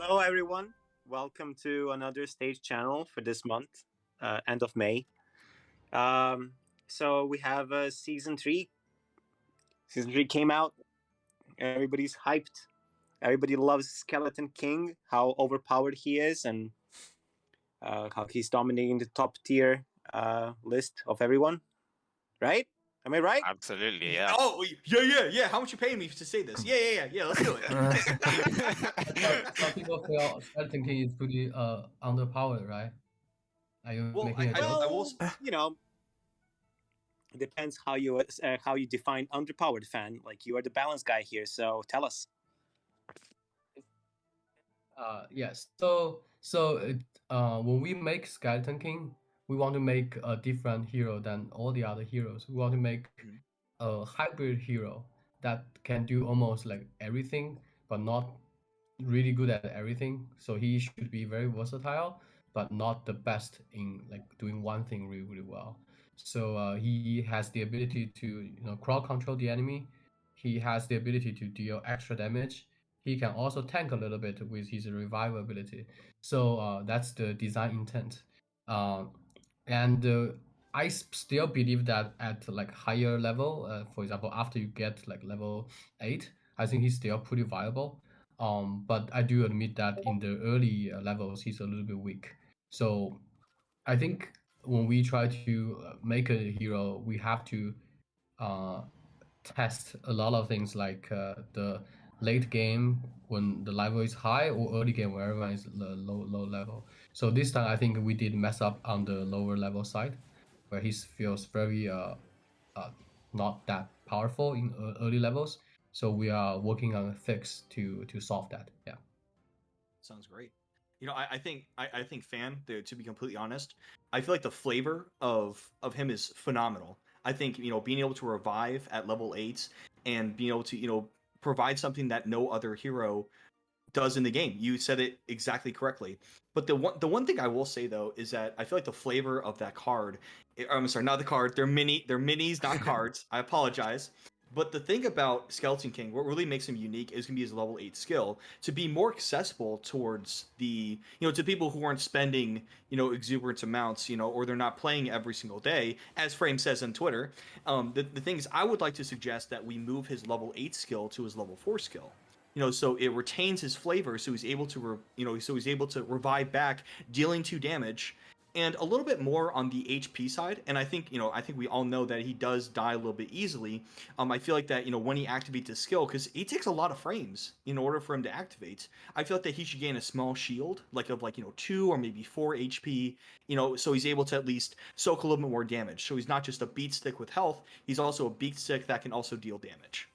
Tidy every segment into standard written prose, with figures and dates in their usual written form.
Hello, everyone. Welcome to another stage channel for this month, end of May. So we have season three. Season three came out. Everybody's hyped. Everybody loves Skeleton King, how overpowered he is, and how he's dominating the top tier list of everyone. Right? Am I right? Absolutely, yeah. Oh, yeah. How much you paying me to say this? Yeah. Let's do it. Some people feel Skeleton King is pretty underpowered, right? Are you Well, making a joke? I will. It depends how you define underpowered fan. Like you are the balance guy here, so tell us. Yes. When we make Skeleton King, we want to make a different hero than all the other heroes. We want to make a hybrid hero that can do almost like everything, but not really good at everything. So he should be very versatile, but not the best in like doing one thing really well. So he has the ability to crowd control the enemy. He has the ability to deal extra damage. He can also tank a little bit with his revive ability. So that's the design intent. Uh, and I still believe that at like higher level, for example, after you get like level 8, I think he's still pretty viable. But I do admit that in the early levels, he's a little bit weak. So I think when we try to make a hero, we have to uh, test a lot of things like the late game when the level is high, or early game where everyone is low level. So this time I think we did mess up on the lower level side, where he feels very not that powerful in early levels. So we are working on a fix to solve that. Yeah. Sounds great. I think Fan, to be completely honest, I feel like the flavor of him is phenomenal. I think being able to revive at level 8 and being able to provide something that no other hero does in the game. You said it exactly correctly. But the one thing I will say though is that I feel like the flavor of that card. I'm sorry, not the card. They're minis, not cards. I apologize. But the thing about Skeleton King, what really makes him unique is going to be his level 8 skill to be more accessible towards the, to people who aren't spending, exuberant amounts, or they're not playing every single day, as Frame says on Twitter. The thing is, I would like to suggest that we move his level 8 skill to his level 4 skill. So it retains his flavor, so he's able to, revive back, dealing 2 damage, and a little bit more on the HP side. And I think we all know that he does die a little bit easily. I feel like that when he activates his skill, because he takes a lot of frames in order for him to activate. I feel like that he should gain a small shield, like of 2 or maybe 4 HP. So he's able to at least soak a little bit more damage. So he's not just a beat stick with health; he's also a beat stick that can also deal damage.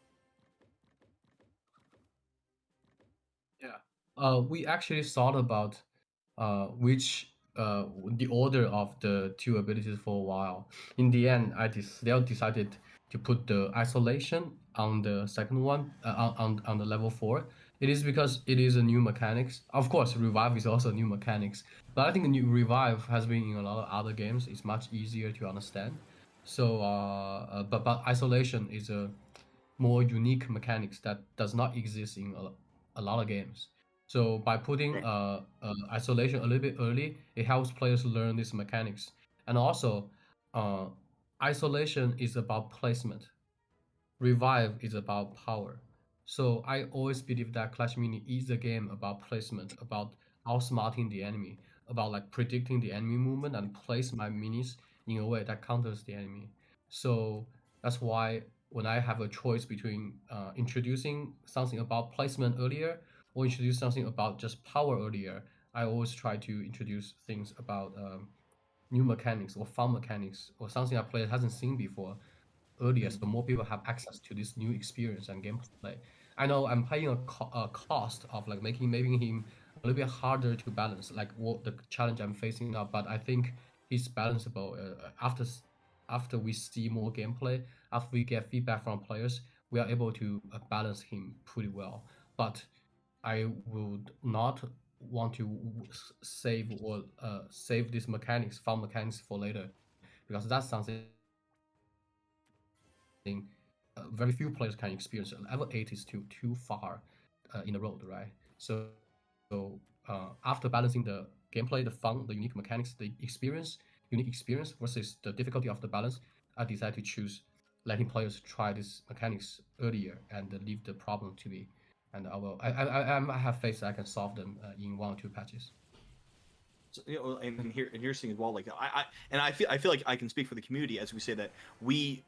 We actually thought about which the order of the 2 abilities for a while. In the end, I still decided to put the isolation on the second one, on the level 4. It is because it is a new mechanics. Of course, revive is also new mechanics, but I think new revive has been in a lot of other games. It's much easier to understand. So, but isolation is a more unique mechanics that does not exist in a lot of games. So by putting isolation a little bit early, it helps players learn these mechanics. And also, uh, isolation is about placement. Revive is about power. So I always believe that Clash Mini is a game about placement, about outsmarting the enemy, about like predicting the enemy movement and place my minis in a way that counters the enemy. So that's why when I have a choice between introducing something about placement earlier or introduce something about just power earlier, I always try to introduce things about new mechanics or fun mechanics or something a player hasn't seen before earlier, so more people have access to this new experience and gameplay. I know I'm paying a cost of like making him a little bit harder to balance, like what the challenge I'm facing now. But I think he's balanceable. After we see more gameplay, after we get feedback from players, we are able to balance him pretty well. But I would not want to save these mechanics, fun mechanics for later, because that's something very few players can experience. Level 8 is too far in the road, right? So after balancing the gameplay, the fun, the unique mechanics, the unique experience versus the difficulty of the balance, I decided to choose letting players try these mechanics earlier and leave the problem to me. And I have faith that I can solve them in 1 or 2 patches. So, and here's the thing as well. Like I feel like I can speak for the community as we say that we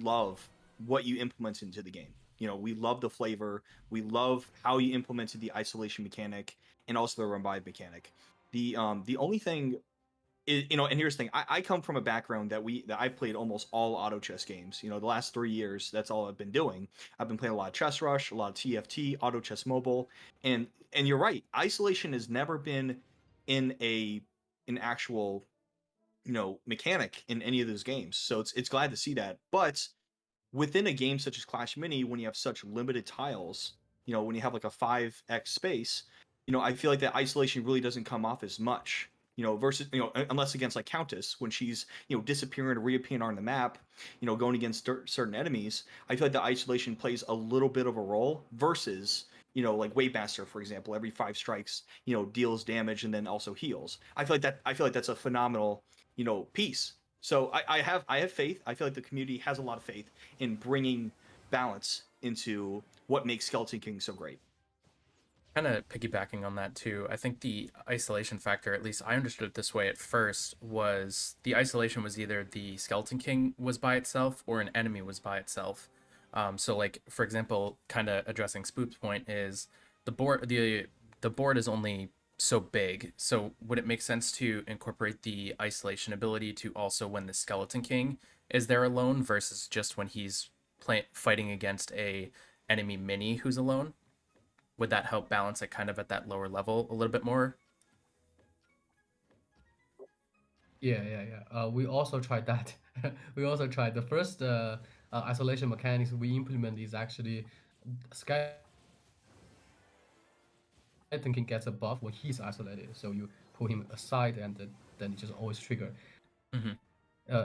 love what you implement into the game. We love the flavor. We love how you implemented the isolation mechanic and also the revive mechanic. The only thing is, and here's the thing. I come from a background that I've played almost all auto chess games. The last 3 years, that's all I've been doing. I've been playing a lot of Chess Rush, a lot of TFT, Auto Chess Mobile, and you're right. Isolation has never been in an actual mechanic in any of those games. So it's glad to see that. But within a game such as Clash Mini, when you have such limited tiles, when you have like a 5x space, I feel like that isolation really doesn't come off as much. Versus, unless against like Countess, when she's, disappearing and reappearing on the map, going against certain enemies, I feel like the isolation plays a little bit of a role versus, like Wavemaster, for example, every 5 strikes, deals damage and then also heals. I feel like that's a phenomenal, piece. So I have faith. I feel like the community has a lot of faith in bringing balance into what makes Skeleton King so great. Kind of piggybacking on that too, I think the isolation factor, at least I understood it this way at first, was the isolation was either the Skeleton King was by itself or an enemy was by itself. So like, for example, kind of addressing Spoop's point is the board is only so big. So would it make sense to incorporate the isolation ability to also when the Skeleton King is there alone versus just when he's fighting against a enemy mini who's alone? Would that help balance it kind of at that lower level a little bit more? Yeah. We also tried that. We also tried the first isolation mechanics we implement is actually Skeleton King gets a buff when he's isolated. So you pull him aside and then it just always trigger. Mm-hmm.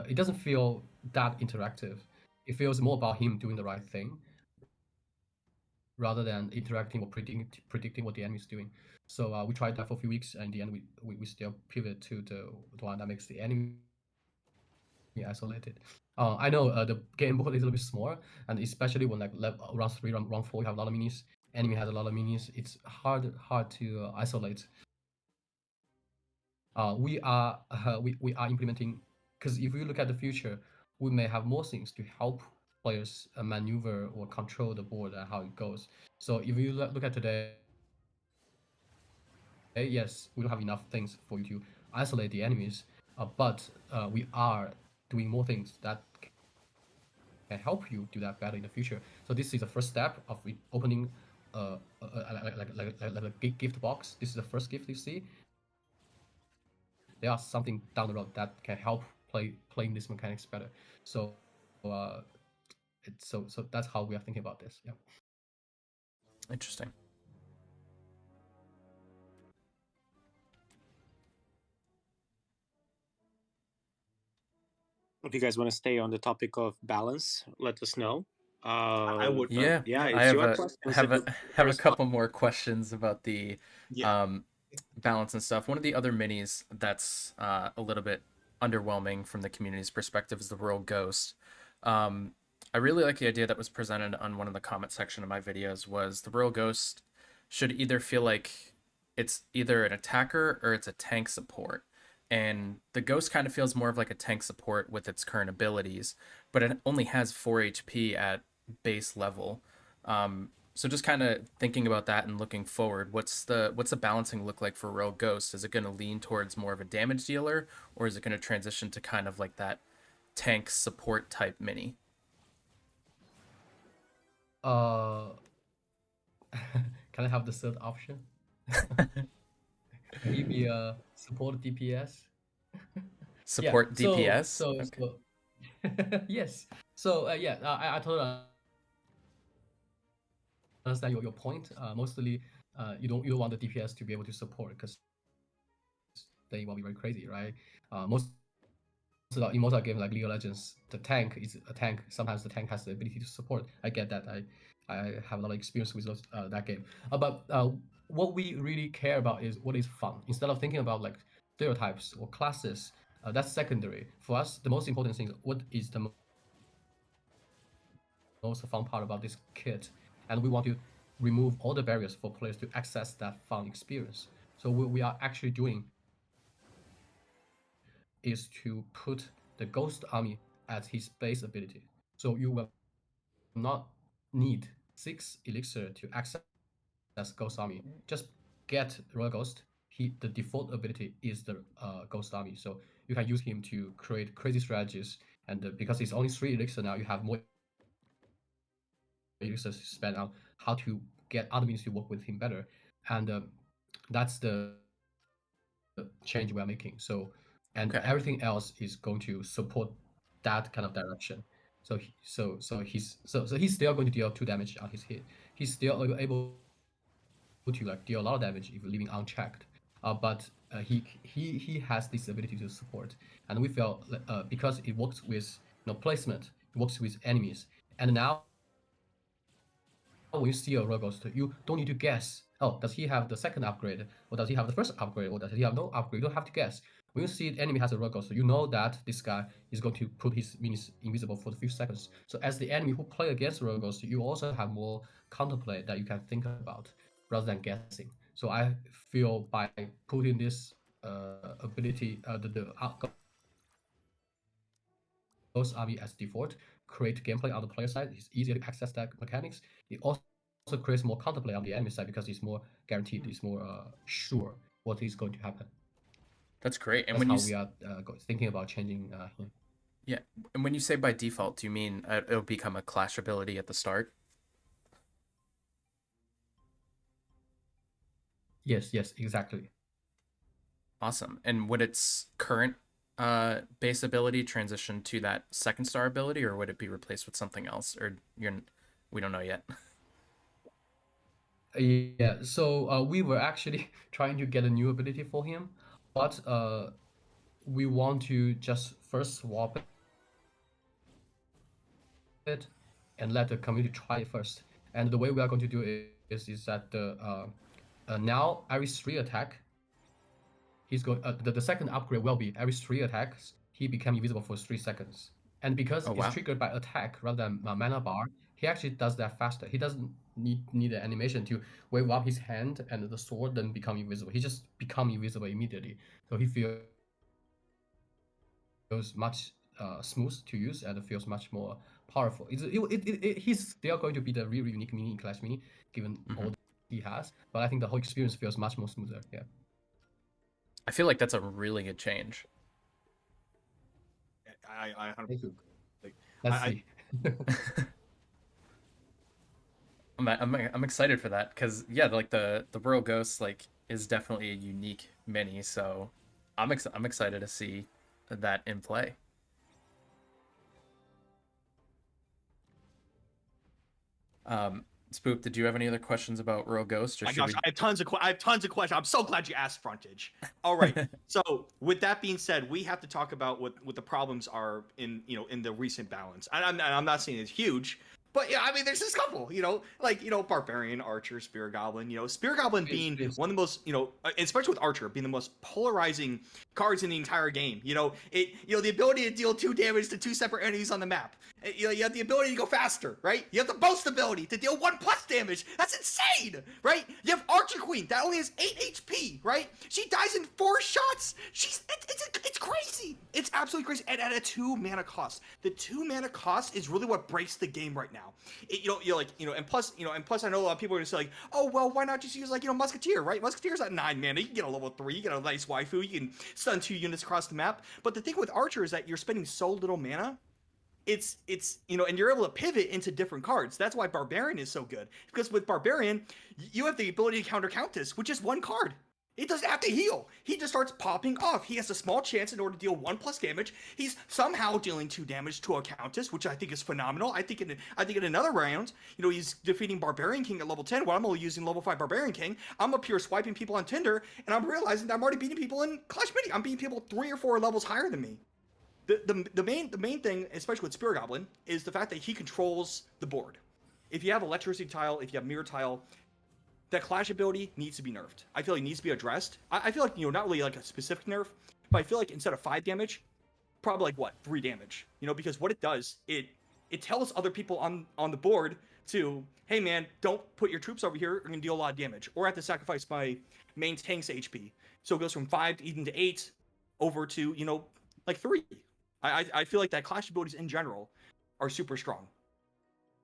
It doesn't feel that interactive. It feels more about him doing the right thing rather than interacting or predicting what the enemy is doing. So we tried that for a few weeks, and in the end, we still pivot to the one that makes the enemy isolated. I know the game board is a little bit smaller, and especially when like round 3, round 4, you have a lot of minis. Enemy has a lot of minis. It's hard to isolate. We are implementing, because if we look at the future, we may have more things to help players maneuver or control the board and how it goes. So if you look at today, yes, we don't have enough things for you to isolate the enemies, but we are doing more things that can help you do that better in the future. So this is the first step of opening like a gift box. This is the first gift you see. There are something down the road that can help playing these mechanics better. So so that's how we are thinking about this. Yeah. Interesting. If you guys want to stay on the topic of balance, let us know. I would. Yeah, yeah. I have a couple more questions about the balance and stuff. One of the other minis that's a little bit underwhelming from the community's perspective is the Royal Ghost. I really like the idea that was presented on one of the comment section of my videos was the Royal Ghost should either feel like it's either an attacker or it's a tank support. And the Ghost kind of feels more of like a tank support with its current abilities, but it only has 4 HP at base level. So just kind of thinking about that and looking forward, what's the balancing look like for Royal Ghost? Is it going to lean towards more of a damage dealer, or is it going to transition to kind of like that tank support type mini? Can I have the third option? Maybe support DPS. Support DPS. So yes. So I totally understand your point. Mostly, you don't want the DPS to be able to support because they will be very crazy, right? Most in most games like League of Legends, the tank is a tank. Sometimes the tank has the ability to support. I get that. I have a lot of experience with that game. But what we really care about is what is fun. Instead of thinking about like stereotypes or classes, that's secondary. For us, the most important thing is what is the most fun part about this kit, and we want to remove all the barriers for players to access that fun experience. So what we are actually doing is to put the Ghost Army as his base ability. So you will not need 6 elixir to access Ghost Army. Just get Royal Ghost. The default ability is the Ghost Army. So you can use him to create crazy strategies. And because it's only 3 elixir now, you have more elixirs to spend on how to get other minions to work with him better. And that's the change we are making. So, and everything else is going to support that kind of direction. So he's still going to deal 2 damage on his hit. He's still able to like deal a lot of damage if leaving unchecked. But he has this ability to support, and we feel because it works with placement, it works with enemies, and now when you see a Royal Ghost, you don't need to guess. Oh, does he have the second upgrade, or does he have the first upgrade, or does he have no upgrade? You don't have to guess. When you see the enemy has a Royal Ghost, you know that this guy is going to put his minions invisible for a few seconds. So as the enemy who play against Royal Ghost, you also have more counterplay that you can think about rather than guessing. So I feel by putting this ability, the Ghost Army as default, create gameplay on the player side. It's easier to access that mechanics. It also creates more counterplay on the enemy side because it's more guaranteed. It's more sure what is going to happen. That's great. And that's when how we are thinking about changing him. Yeah, and when you say by default, do you mean it'll become a clash ability at the start? Yes, exactly. Awesome. And would its current base ability transition to that second star ability, or would it be replaced with something else? Or we don't know yet. Yeah, so we were actually trying to get a new ability for him, but we want to just first swap it and let the community try it first. And the way we are going to do it is that now every 3 attack, he's going the second upgrade will be every 3 attacks he become invisible for 3 seconds. And because it's triggered by attack rather than mana bar, he actually does that faster. He doesn't need an animation to wave up his hand and the sword then become invisible. He just become invisible immediately. So he feels much smooth to use and feels much more powerful. He's still going to be the really unique mini in Clash Mini, given all that he has. But I think the whole experience feels much more smoother. Yeah. I feel like that's a really good change. I 100%. Thank you. Let's see. I'm excited for that because like the Royal Ghost like is definitely a unique mini, so I'm excited to see that in play. Spoop, did you have any other questions about Royal Ghost? Or I have tons of questions. I'm so glad you asked Frontage. All right. So with that being said, we have to talk about what the problems are in the recent balance. And I'm not saying it's huge, but yeah, I mean there's this couple, Barbarian, Archer, Spear Goblin. Spear Goblin being one of the most, especially with Archer being the most polarizing cards in the entire game. The ability to deal 2 damage to 2 separate enemies on the map. You have the ability to go faster, right? You have the boast ability to deal 1+ damage. That's insane, right? You have Archer Queen that only has 8 HP, right? She dies in 4 shots. It's crazy. It's absolutely crazy. And at a 2 mana cost. The 2 mana cost is really what breaks the game right now. And plus I know a lot of people are gonna say like, oh well, why not just use Musketeer, right? Musketeer's at 9 mana. You can get a level 3. You get a nice waifu. You can stun 2 units across the map. But the thing with Archer is that you're spending so little mana. It's and you're able to pivot into different cards. That's why Barbarian is so good, because with Barbarian you have the ability to counter Countess, which is 1 card. He doesn't have to heal. He just starts popping off. He has a small chance in order to deal 1+ damage. He's somehow dealing 2 damage to a Countess, which I think is phenomenal. I think in another round, he's defeating Barbarian King at level 10. Well, I'm only using level 5 Barbarian King. I'm up here swiping people on Tinder, and I'm realizing that I'm already beating people in Clash Mini. I'm beating people 3 or 4 levels higher than me. The main thing, especially with Spear Goblin, is the fact that he controls the board. If you have Electricity Tile, if you have Mirror Tile, that Clash ability needs to be nerfed. I feel like it needs to be addressed. I feel like, not really like a specific nerf, but I feel like instead of 5 damage, probably like 3 damage. Because what it does, it tells other people on the board to, hey man, don't put your troops over here, you're gonna deal a lot of damage. Or I have to sacrifice my main tank's HP. So it goes from 5 even to 8 over to, like 3. I feel like that Clash abilities in general are super strong.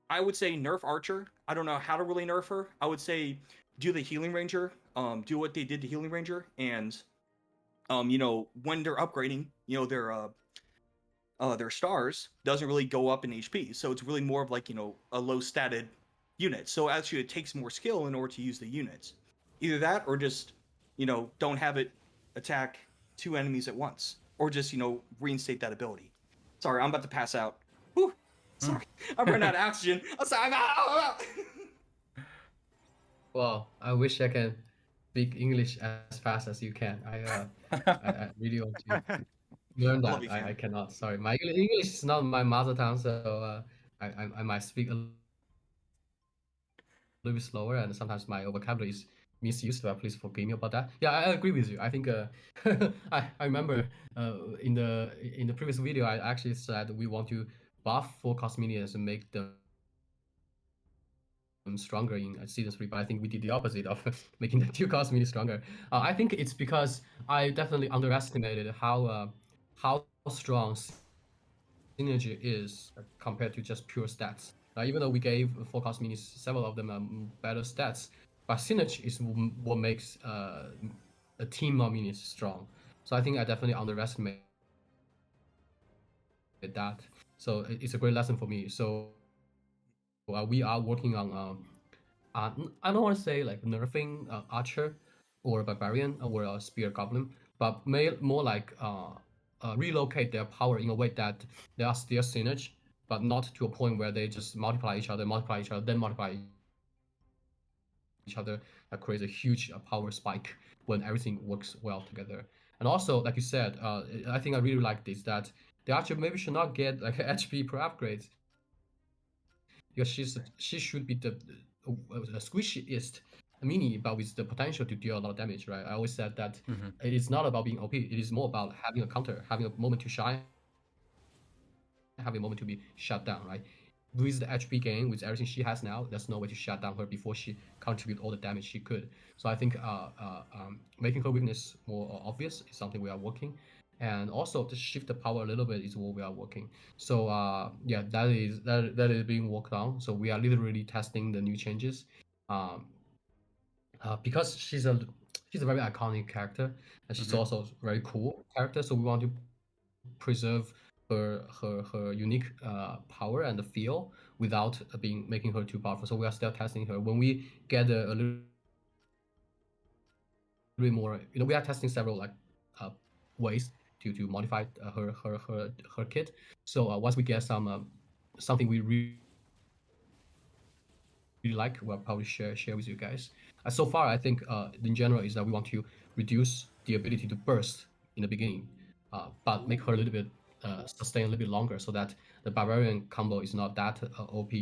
I would say nerf Archer. I don't know how to really nerf her. I would say do the Healing Ranger. Do what they did to Healing Ranger, and when they're upgrading, their stars doesn't really go up in HP, so it's really more of like a low statted unit. So actually, it takes more skill in order to use the units. Either that, or just don't have it attack 2 enemies at once, or just reinstate that ability. Sorry, I'm about to pass out. Whew. Sorry, I'm running out of oxygen. I'm sorry. I'm out. Well, I wish I can speak English as fast as you can. I really want to learn I love that. you, fam. I cannot. Sorry, my English is not my mother tongue, so I might speak a little bit slower, and sometimes my vocabulary is misused. But please forgive me about that. Yeah, I agree with you. I think I remember in the previous video I actually said we want to buff full cost minions and make them stronger in season 3, but I think we did the opposite of making the 2 cost mini stronger. I think it's because I definitely underestimated how strong synergy is compared to just pure stats. Even though we gave 4 cost minis, several of them better stats, but synergy is what makes a team of minis strong. So I think I definitely underestimated that. So it's a great lesson for me. So we are working on I don't want to say like nerfing Archer or Barbarian or a Spear Goblin, but more like relocate their power in a way that they are still synergy, but not to a point where they just multiply each other, then multiply each other. That creates a huge power spike when everything works well together. And also, like you said, I think I really like this, that the Archer maybe should not get like HP per upgrade, because she should be the squishiest mini, but with the potential to deal a lot of damage, right? I always said that it is not about being OP. It is more about having a counter, having a moment to shine, having a moment to be shut down, right? With the HP gain, with everything she has now, there's no way to shut down her before she contribute all the damage she could. So I think making her weakness more obvious is something we are working. And also to shift the power a little bit is what we are working. So yeah, that is being worked on. So we are literally testing the new changes, because she's a very iconic character, and she's also a very cool character. So we want to preserve her unique power and the feel without making her too powerful. So we are still testing her. When we get a little bit more, we are testing several like ways to modify her kit. So once we get something we really like, we'll probably share with you guys. So far, I think in general is that we want to reduce the ability to burst in the beginning, but make her a little bit sustain a little bit longer, so that the Barbarian combo is not that OP.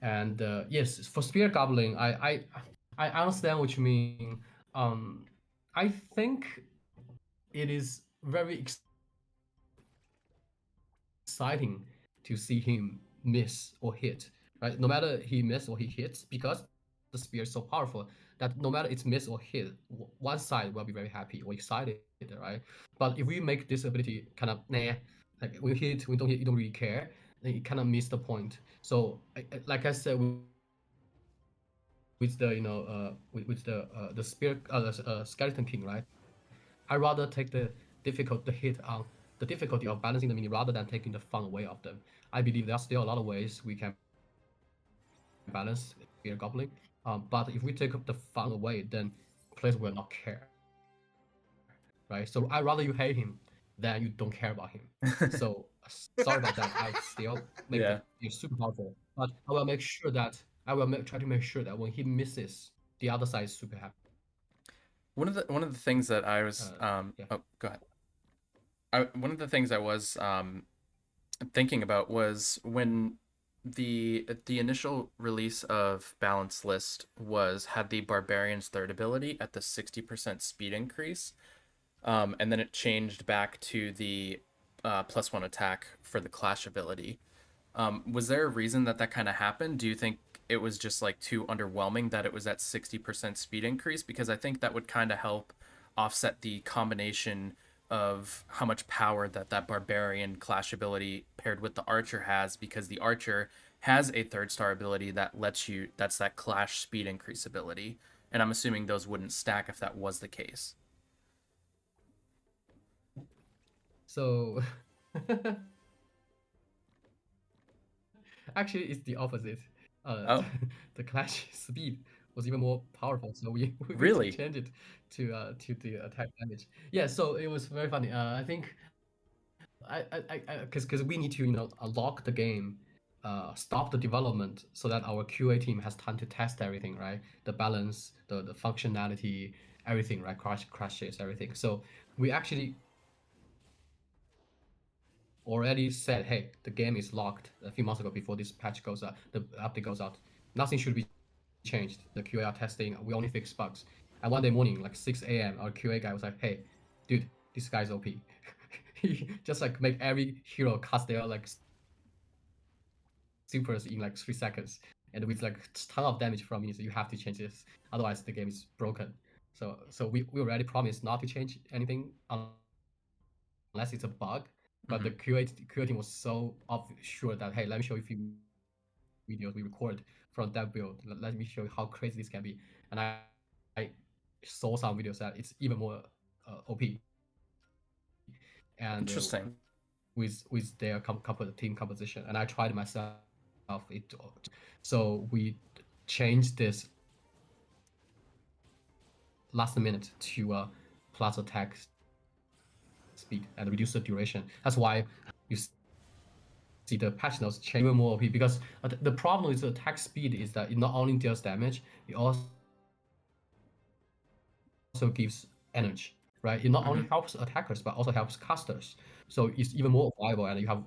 And yes, for Spear Goblin, I understand what you mean. I think it is very exciting to see him miss or hit, right? No matter he miss or he hits, because the spear is so powerful that no matter it's miss or hit, one side will be very happy or excited, right? But if we make this ability kind of like we hit, we don't hit, you don't really care, then you kind of miss the point. So like I said, with the with the spear skeleton king, right? I rather take the hit on the difficulty of balancing the mini rather than taking the fun away of them. I believe there are still a lot of ways we can balance Spear Goblin, but if we take the fun away, then players will not care, right? So I rather you hate him than you don't care about him. So sorry about that. I still make him super powerful, but I will make sure that try to make sure that when he misses, the other side is super happy. One of the things that I was oh, go ahead. One of the things I was thinking about was when the initial release of Balance List had the Barbarian's third ability at the 60% speed increase, and then it changed back to the +1 attack for the Clash ability. Was there a reason that kind of happened? Do you think it was just like too underwhelming that it was at 60% speed increase? Because I think that would kind of help offset the combination of how much power that Barbarian Clash ability paired with the Archer has, because the Archer has a 3rd-star ability that's that Clash speed increase ability, and I'm assuming those wouldn't stack if that was the case. So actually, it's the opposite. The Clash speed was even more powerful, so we Really changed it to the attack damage. Yeah, so it was very funny. I think because we need to unlock the game, stop the development so that our QA team has time to test everything, right? The balance, the functionality, everything, right? Crashes, everything. So we actually already said, hey, the game is locked a few months ago before this patch goes out, the update goes out. Nothing should be changed. The QA are testing. We only fix bugs. And one day morning, like 6 a.m., our QA guy was like, hey, dude, this guy's OP. He just like make every hero cast their like supers in like 3 seconds, and with like ton of damage from me. So you have to change this, otherwise the game is broken. So we already promised not to change anything unless it's a bug. But the QA team was so sure that, hey, let me show you a few videos we record from that build. Let me show you how crazy this can be. And I saw some videos that it's even more OP. And interesting. With their team composition, and I tried myself. So we changed this last minute to plus attack speed and reduce the duration. That's why you see the patch notes change even more OP, because the problem with the attack speed is that it not only deals damage, it also gives energy, right? It not only helps attackers but also helps casters. So it's even more viable, and you have,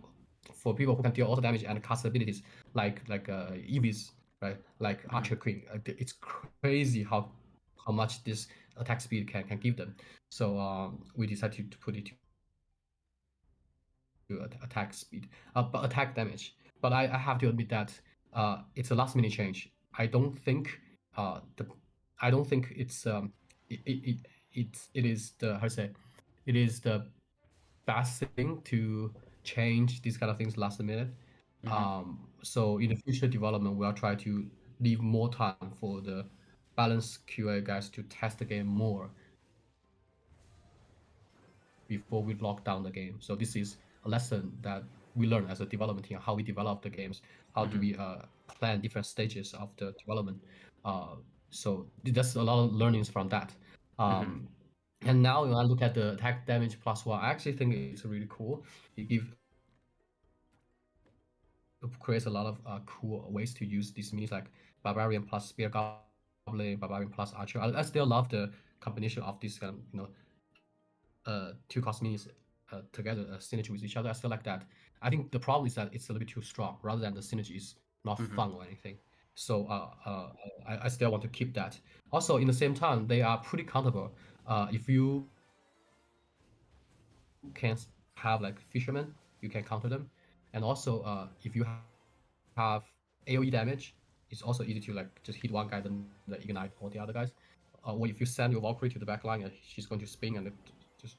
for people who can deal also damage and cast abilities like Eevees, right? Like Archer Queen. It's crazy how much this attack speed can give them. So we decided to put it to attack speed, but attack damage. But I have to admit that it's a last minute change. I don't think it's it is the, how to say, it is the best thing to change these kind of things last minute. So in the future development, we'll try to leave more time for the balanced QA guys to test the game more before we lock down the game. So this is a lesson that we learn as a development team, how we develop the games, how do we plan different stages of the development. So there's a lot of learnings from that. And now when I look at the attack damage +1, I actually think it's really cool. It creates a lot of cool ways to use these minis, like Barbarian plus Spear Goblin, Barbarian plus Archer. I still love the combination of these kind of, 2 cost minis together, synergy with each other. I still like that. I think the problem is that it's a little bit too strong, rather than the synergy is not fun or anything. So I still want to keep that. Also, in the same time, they are pretty countable. If you can have like fishermen, you can counter them. And also, if you have AoE damage, it's also easy to like just hit one guy, then ignite all the other guys. Or if you send your Valkyrie to the back line, and she's going to spin and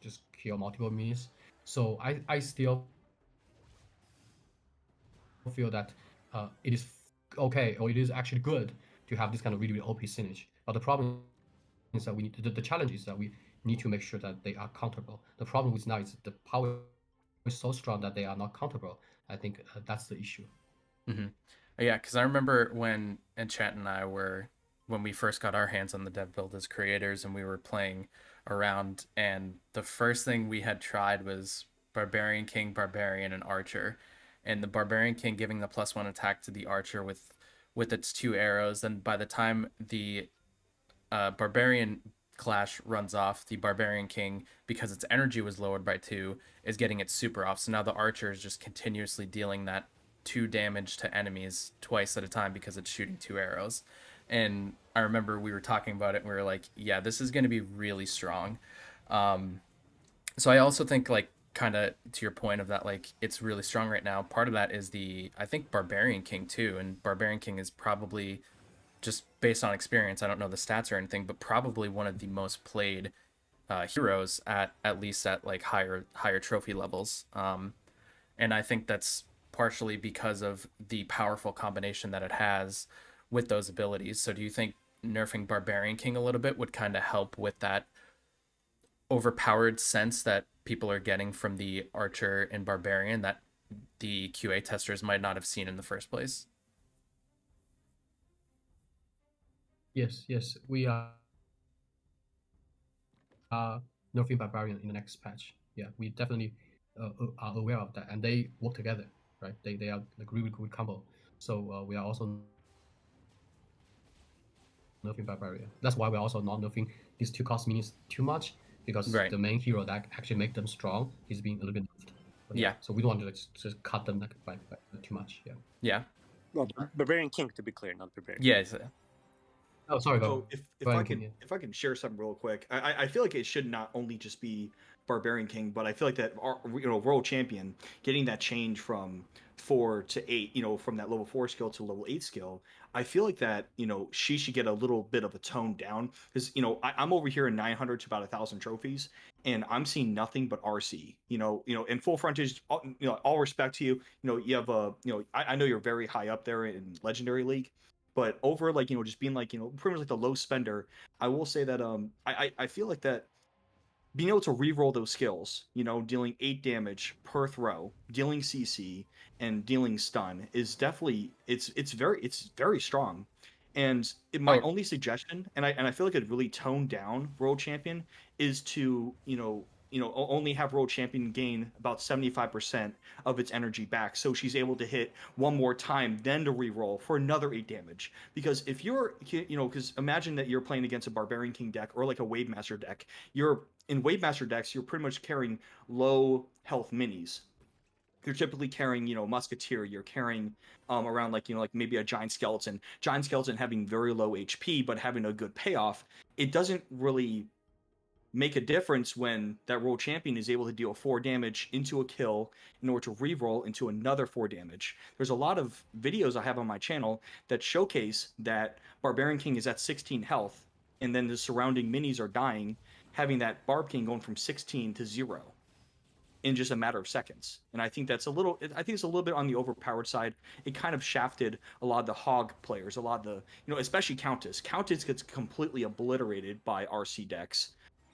just kill multiple minis. So I still feel that it is okay, or it is actually good to have this kind of really, really OP synergy. But the problem is that the challenge is that we need to make sure that they are counterable. The problem with now is the power is so strong that they are not counterable. I think that's the issue. Yeah, because I remember when Enchant and I when we first got our hands on the dev build as creators, and we were playing around, and the first thing we had tried was Barbarian King, Barbarian, and Archer. And the Barbarian King giving the +1 attack to the Archer with its 2 arrows. Then by the time the Barbarian Clash runs off, the Barbarian King, because its energy was lowered by 2, is getting its super off. So now the Archer is just continuously dealing that 2 damage to enemies twice at a time because it's shooting 2 arrows. And I remember we were talking about it and we were like, yeah, this is going to be really strong. So I also think, like, kind of to your point of that, like, it's really strong right now. Part of that is I think Barbarian King too. And Barbarian King is probably, just based on experience, I don't know the stats or anything, but probably one of the most played heroes at least at like higher trophy levels. And I think that's partially because of the powerful combination that it has with those abilities. So do you think nerfing Barbarian King a little bit would kind of help with that overpowered sense that people are getting from the Archer and Barbarian that the QA testers might not have seen in the first place? Yes, we are nerfing Barbarian in the next patch. Yeah, we definitely are aware of that, and they work together, right? They are like really good combo. So we are also nerfing Barbarian. That's why we're also not nerfing these 2 cost minis too much, because Right. the main hero that actually make them strong is being a little bit nerfed. But Yeah. So we don't want to just cut them like by too much. Yeah. Yeah. Well, Barbarian King, to be clear, not Barbarian. Yeah. Oh, sorry. So if I can share something real quick, I feel like it should not only just be Barbarian King, but I feel like that World Champion getting that change from 4 to 8, from that level 4 skill to level 8 skill, I feel like that she should get a little bit of a tone down, because I'm over here in 900 to about 1,000 trophies, and I'm seeing nothing but RC. In FullFrontage, all respect to you. You have I know you're very high up there in Legendary League. But over just being pretty much like the low spender, I will say that I feel like that being able to re-roll those skills, dealing 8 damage per throw, dealing CC, and dealing stun is definitely it's very strong. And my only suggestion, and I feel like it really toned down World Champion, is to only have World Champion gain about 75% of its energy back, so she's able to hit one more time, then to re-roll for another 8 damage. Because if you're, because imagine that you're playing against a Barbarian King deck or like a Wave Master deck. In Wave Master decks, you're pretty much carrying low health minis. You're typically carrying, Musketeer. You're carrying around like maybe a Giant Skeleton. Giant Skeleton having very low HP but having a good payoff. It doesn't really make a difference when that World Champion is able to deal 4 damage into a kill in order to re-roll into another 4 damage. There's a lot of videos I have on my channel that showcase that Barbarian King is at 16 health, and then the surrounding minis are dying, having that Barb King going from 16 to 0 in just a matter of seconds. And I think it's a little bit on the overpowered side. It kind of shafted a lot of the hog players, a lot of the, especially Countess. Countess gets completely obliterated by RC decks.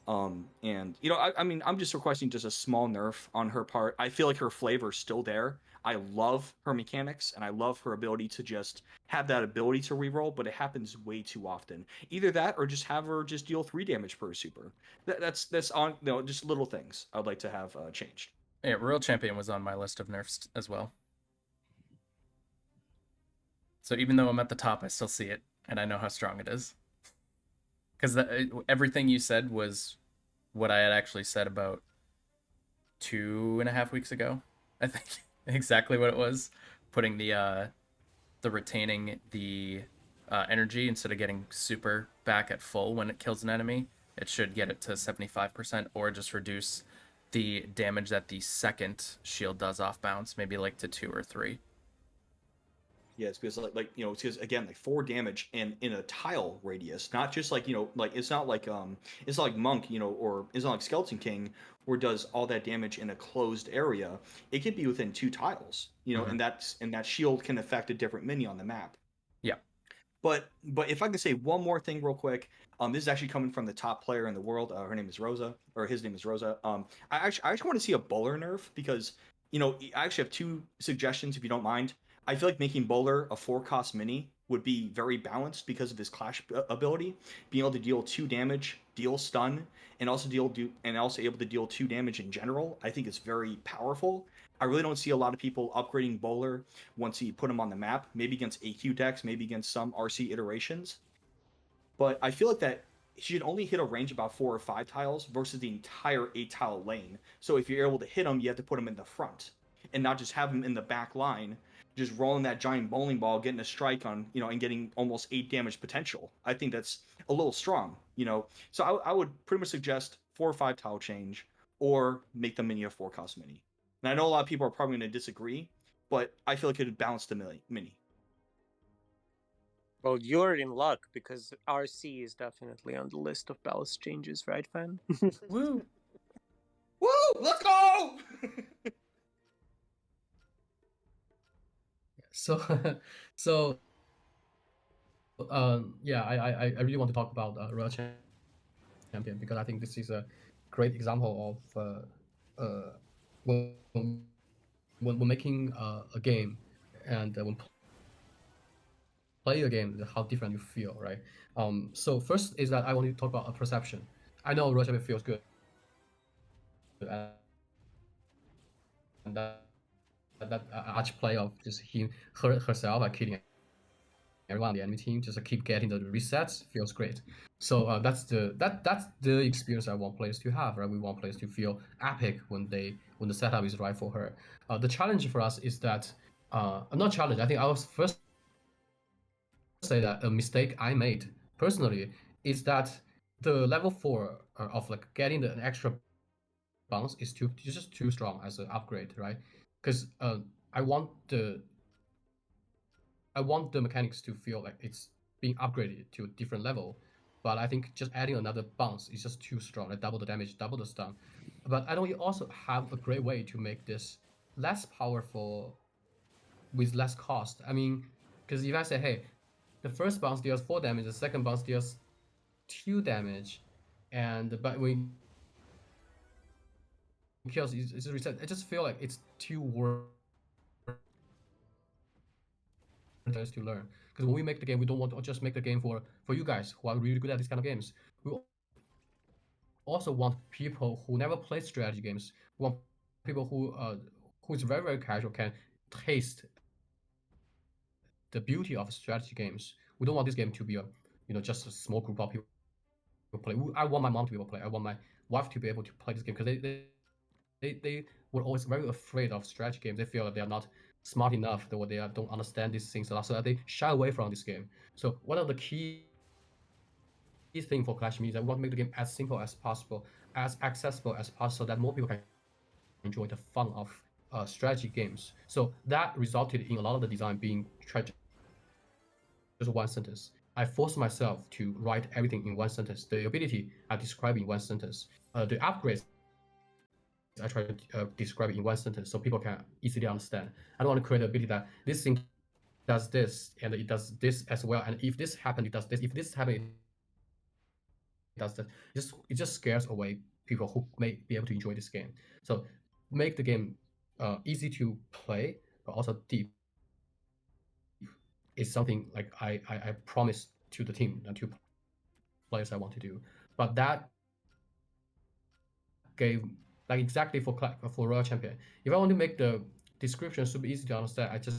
And I mean, I'm just requesting just a small nerf on her part. I feel like her flavor's still there. I love her mechanics, and I love her ability to just have that ability to reroll, but it happens way too often. Either that, or just have her just deal 3 damage per super. That's on just little things I'd like to have changed. Yeah, Royal Champion was on my list of nerfs as well. So even though I'm at the top, I still see it, and I know how strong it is. Because everything you said was what I had actually said about 2.5 weeks ago. I think exactly what it was. Putting the retaining the energy instead of getting super back at full when it kills an enemy. It should get it to 75%, or just reduce the damage that the second shield does off bounce, maybe like to 2 or 3. Yeah, it's because it's because again 4 damage and in a tile radius, not just it's not like Monk, or it's not like Skeleton King, where it does all that damage in a closed area. It could be within 2 tiles, and that shield can affect a different mini on the map. Yeah. But if I can say one more thing real quick, this is actually coming from the top player in the world. Her name is Rosa, or his name is Rosa. I actually want to see a bowler nerf, because I actually have 2 suggestions if you don't mind. I feel like making Bowler a 4-cost mini would be very balanced because of his clash ability, being able to deal 2 damage, deal stun, and also able to deal 2 damage in general. I think it's very powerful. I really don't see a lot of people upgrading Bowler once you put him on the map. Maybe against AQ decks, maybe against some RC iterations. But I feel like that he should only hit a range about 4 or 5 tiles versus the entire 8-tile lane. So if you're able to hit him, you have to put him in the front and not just have him in the back line, just rolling that giant bowling ball, getting a strike on, and getting almost 8 damage potential. I think that's a little strong, So I would pretty much suggest 4 or 5 tile change, or make the mini a 4-cost mini. And I know a lot of people are probably going to disagree, but I feel like it would balance the mini. Well, you're in luck because RC is definitely on the list of balance changes, right, Fan? Woo! Woo! Let's go! So, so yeah, I really want to talk about Royal Champion because I think this is a great example of when we're making a game and when play a game, how different you feel, right? So first is that I want to talk about a perception. I know Royal Champion feels good, and that arch play of just herself like killing everyone on the enemy team, just keep getting the resets feels great. So that's the experience I want players to have, right? We want players to feel epic when the setup is right for her. The challenge for us is that not challenge. I think I was first say that a mistake I made personally is that the level 4 of like getting an extra bounce is just too strong as an upgrade, right? Because I want the mechanics to feel like it's being upgraded to a different level, but I think just adding another bounce is just too strong, like double the damage, double the stun. But I don't also have a great way to make this less powerful with less cost. I mean, because if I say, hey, the first bounce deals 4 damage, the second bounce deals 2 damage, but when it kills, it's reset. I just feel like it's too worth to learn. Because when we make the game, we don't want to just make the game for you guys who are really good at these kind of games. We also want people who never played strategy games. We want people who is very, very casual can taste the beauty of strategy games. We don't want this game to be just a small group of people play. I want my mom to be able to play. I want my wife to be able to play this game because they were always very afraid of strategy games. They feel that they are not smart enough, that they don't understand these things a lot, so that they shy away from this game. So one of the key thing for Clash Me is that we want to make the game as simple as possible, as accessible as possible, so that more people can enjoy the fun of strategy games. So that resulted in a lot of the design being tried just one sentence. I forced myself to write everything in one sentence. The ability I describe in one sentence. The upgrades I try to describe it in one sentence so people can easily understand. I don't want to create an ability that this thing does this and it does this as well. And if this happened, it does this. If this happened, it does that. It just scares away people who may be able to enjoy this game. So make the game easy to play, but also deep. Is something like I promised to the team and to players I want to do. But that gave like exactly for Royal Champion. If I want to make the description super easy to understand, I just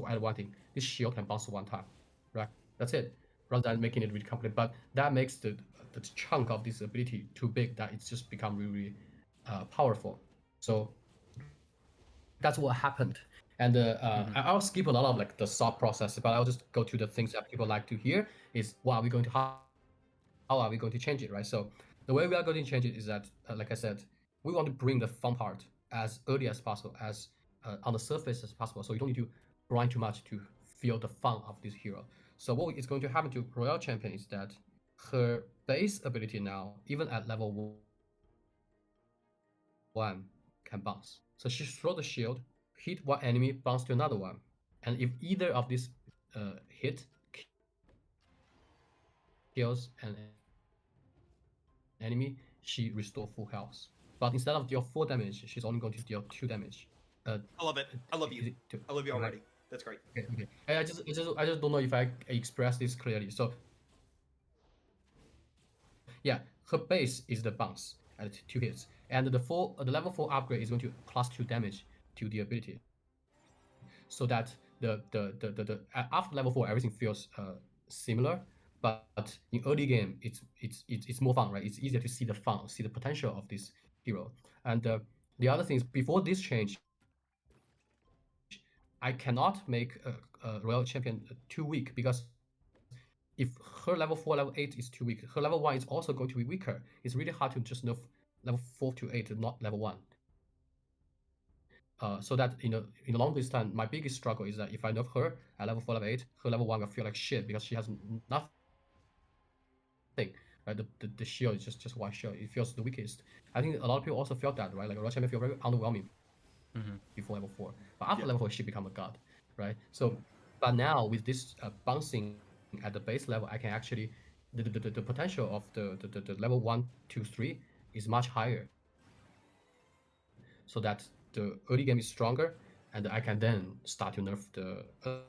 add one thing. This shield can bounce one time, right? That's it. Rather than making it really complicated. But that makes the chunk of this ability too big that it's just become really powerful. So that's what happened. And I'll skip a lot of like the thought process, but I'll just go to the things that people like to hear is how are we going to change it, right? So the way we are going to change it is that, like I said, we want to bring the fun part as early as possible, as on the surface as possible. So you don't need to grind too much to feel the fun of this hero. So what is going to happen to Royal Champion is that her base ability now, even at level 1, can bounce. So she throws the shield, hit one enemy, bounce to another one, and if either of these hit kills an enemy, she restores full health. But instead of deal 4 damage, she's only going to deal 2 damage. I love it. I love you. I love you already. That's great. Okay. I just don't know if I express this clearly. So yeah, her base is the bounce at 2 hits, and the level 4 upgrade is going to plus 2 damage to the ability. So that the after level 4 everything feels similar, but in early game it's more fun, right? It's easier to see the fun, see the potential of this hero. And the other thing is before this change, I cannot make a Royal Champion too weak, because if her level 4, level 8 is too weak, her level 1 is also going to be weaker. It's really hard to just nerf level 4 to 8, not level 1. So that in a long distance time, my biggest struggle is that if I nerf her at level 4, level 8, her level 1 will feel like shit because she has nothing. Right? The shield is just one shield. It feels the weakest. I think a lot of people also felt that, right? Like Royal Champion feel very underwhelming before level 4, but after level 4 she become a god, right? So, but now with this bouncing at the base level, I can actually the potential of the level 1, 2, 3 is much higher, so that the early game is stronger, and I can then start to nerf a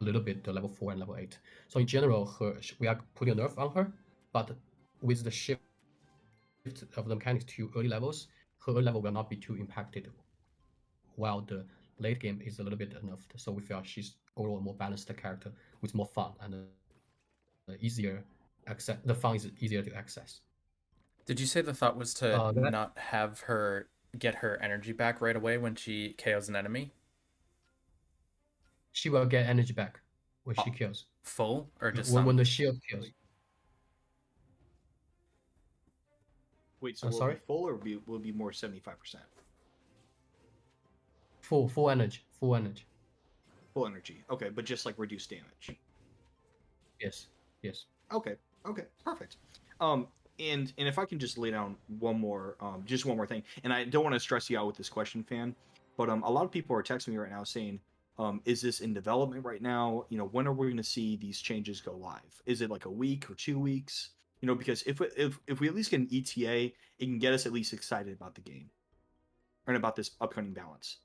little bit the level 4 and level 8. So in general, we are putting a nerf on her, but with the shift of the mechanics to early levels, her early level will not be too impacted, while the late game is a little bit nerfed. So we feel she's overall a more balanced character with more fun and easier access. The fun is easier to access. Did you say the thought was to not have her get her energy back right away when she KOs an enemy? She will get energy back when she kills. Full or just when the shield kills? Wait, so will it be full, or will it be more 75%? Full energy. Full energy. Okay, but just like reduced damage. Yes. Okay, perfect. And if I can just lay down one more thing, and I don't want to stress you out with this question, fan, but a lot of people are texting me right now saying, is this in development right now? When are we going to see these changes go live? Is it like a week or 2 weeks? Because if we at least get an ETA, it can get us at least excited about the game and about this upcoming balance.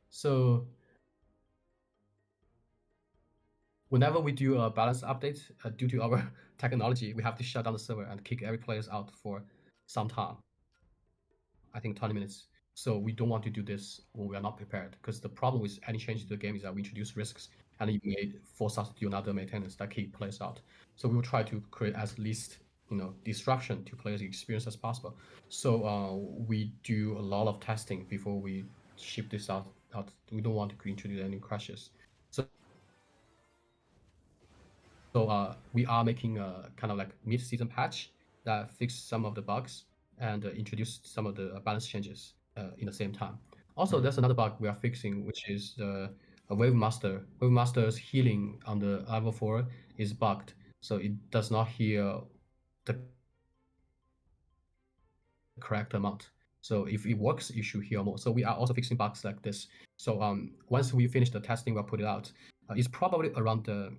So whenever we do a balance update, due to our technology, we have to shut down the server and kick every player out for some time. I think 20 minutes. So we don't want to do this when we are not prepared, because the problem with any change to the game is that we introduce risks, and it may force us to do another maintenance that kick players out. So we will try to create as least disruption to players' experience as possible. So we do a lot of testing before we ship this out. We don't want to introduce any crashes. So we are making a kind of like mid-season patch that fix some of the bugs and introduce some of the balance changes in the same time. Also, there's another bug we are fixing, which is the Wave Master. Wave Master's healing on the level 4 is bugged, so it does not heal the correct amount. So if it works, you should heal more. So we are also fixing bugs like this. So once we finish the testing, we'll put it out. It's probably around the...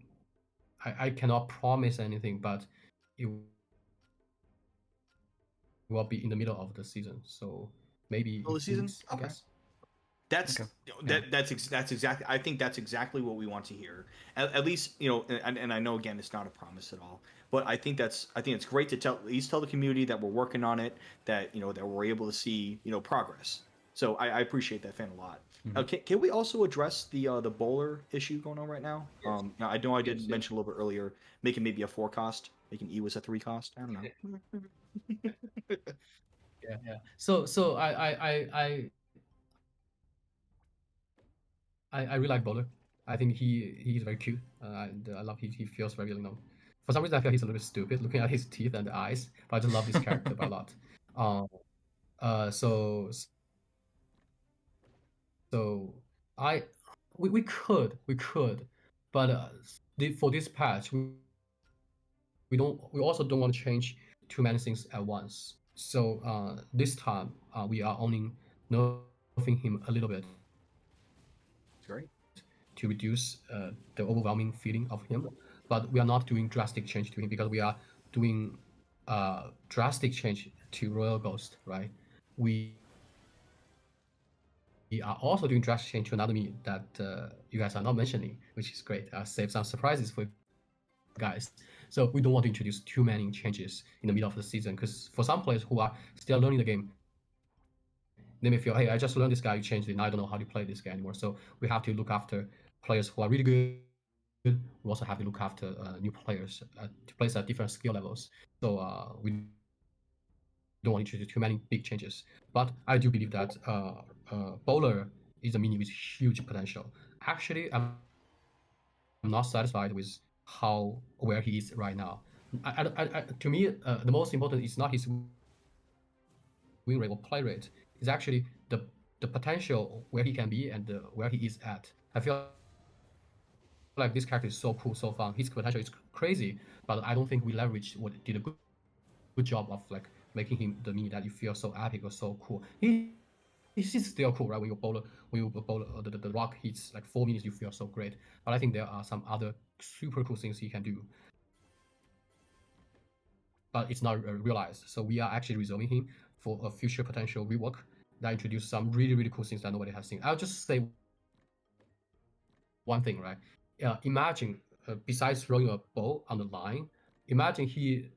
I cannot promise anything, but it will be in the middle of the season. So maybe the season, I guess. That's exactly. I think that's exactly what we want to hear. At least and I know again it's not a promise at all, but I think it's great to at least tell the community that we're working on it, that that we're able to see progress. So I appreciate that, fan, a lot. Can we also address the bowler issue going on right now? Yes. Now I know I did mention a little bit earlier, making maybe a 4 cost, making E was a 3 cost. I don't know. Yeah. So I really like Bowler. I think he's very cute. And I love he feels very for some reason I feel he's a little bit stupid looking at his teeth and the eyes, but I just love this character by a lot. So we could, but for this patch we also don't want to change too many things at once. So this time we are only nerfing him a little bit. Great. To reduce the overwhelming feeling of him, but we are not doing drastic change to him, because we are doing drastic change to Royal Ghost, right? We are also doing drastic change to another meme that you guys are not mentioning, which is great. I'll save some surprises for you guys. So we don't want to introduce too many changes in the middle of the season, because for some players who are still learning the game, they may feel, hey, I just learned this guy, you changed it, and I don't know how to play this guy anymore. So we have to look after players who are really good. We also have to look after new players to players at different skill levels. So we don't want to introduce too many big changes. But I do believe that Bowler is a mini with huge potential. Actually, I'm not satisfied with how where he is right now. To me, the most important is not his win rate or play rate. It's actually the potential where he can be and where he is at. I feel like this character is so cool, so fun. His potential is crazy, but I don't think we leveraged what did a good job of like making him the mini that you feel so epic or so cool. He's still cool, right? When you bowl the rock hits like 4 minutes, you feel so great. But I think there are some other super cool things he can do, but it's not realized. So we are actually reserving him for a future potential rework that introduce some really cool things that nobody has seen. I'll just say one thing, right? Imagine besides throwing a ball on the line, imagine he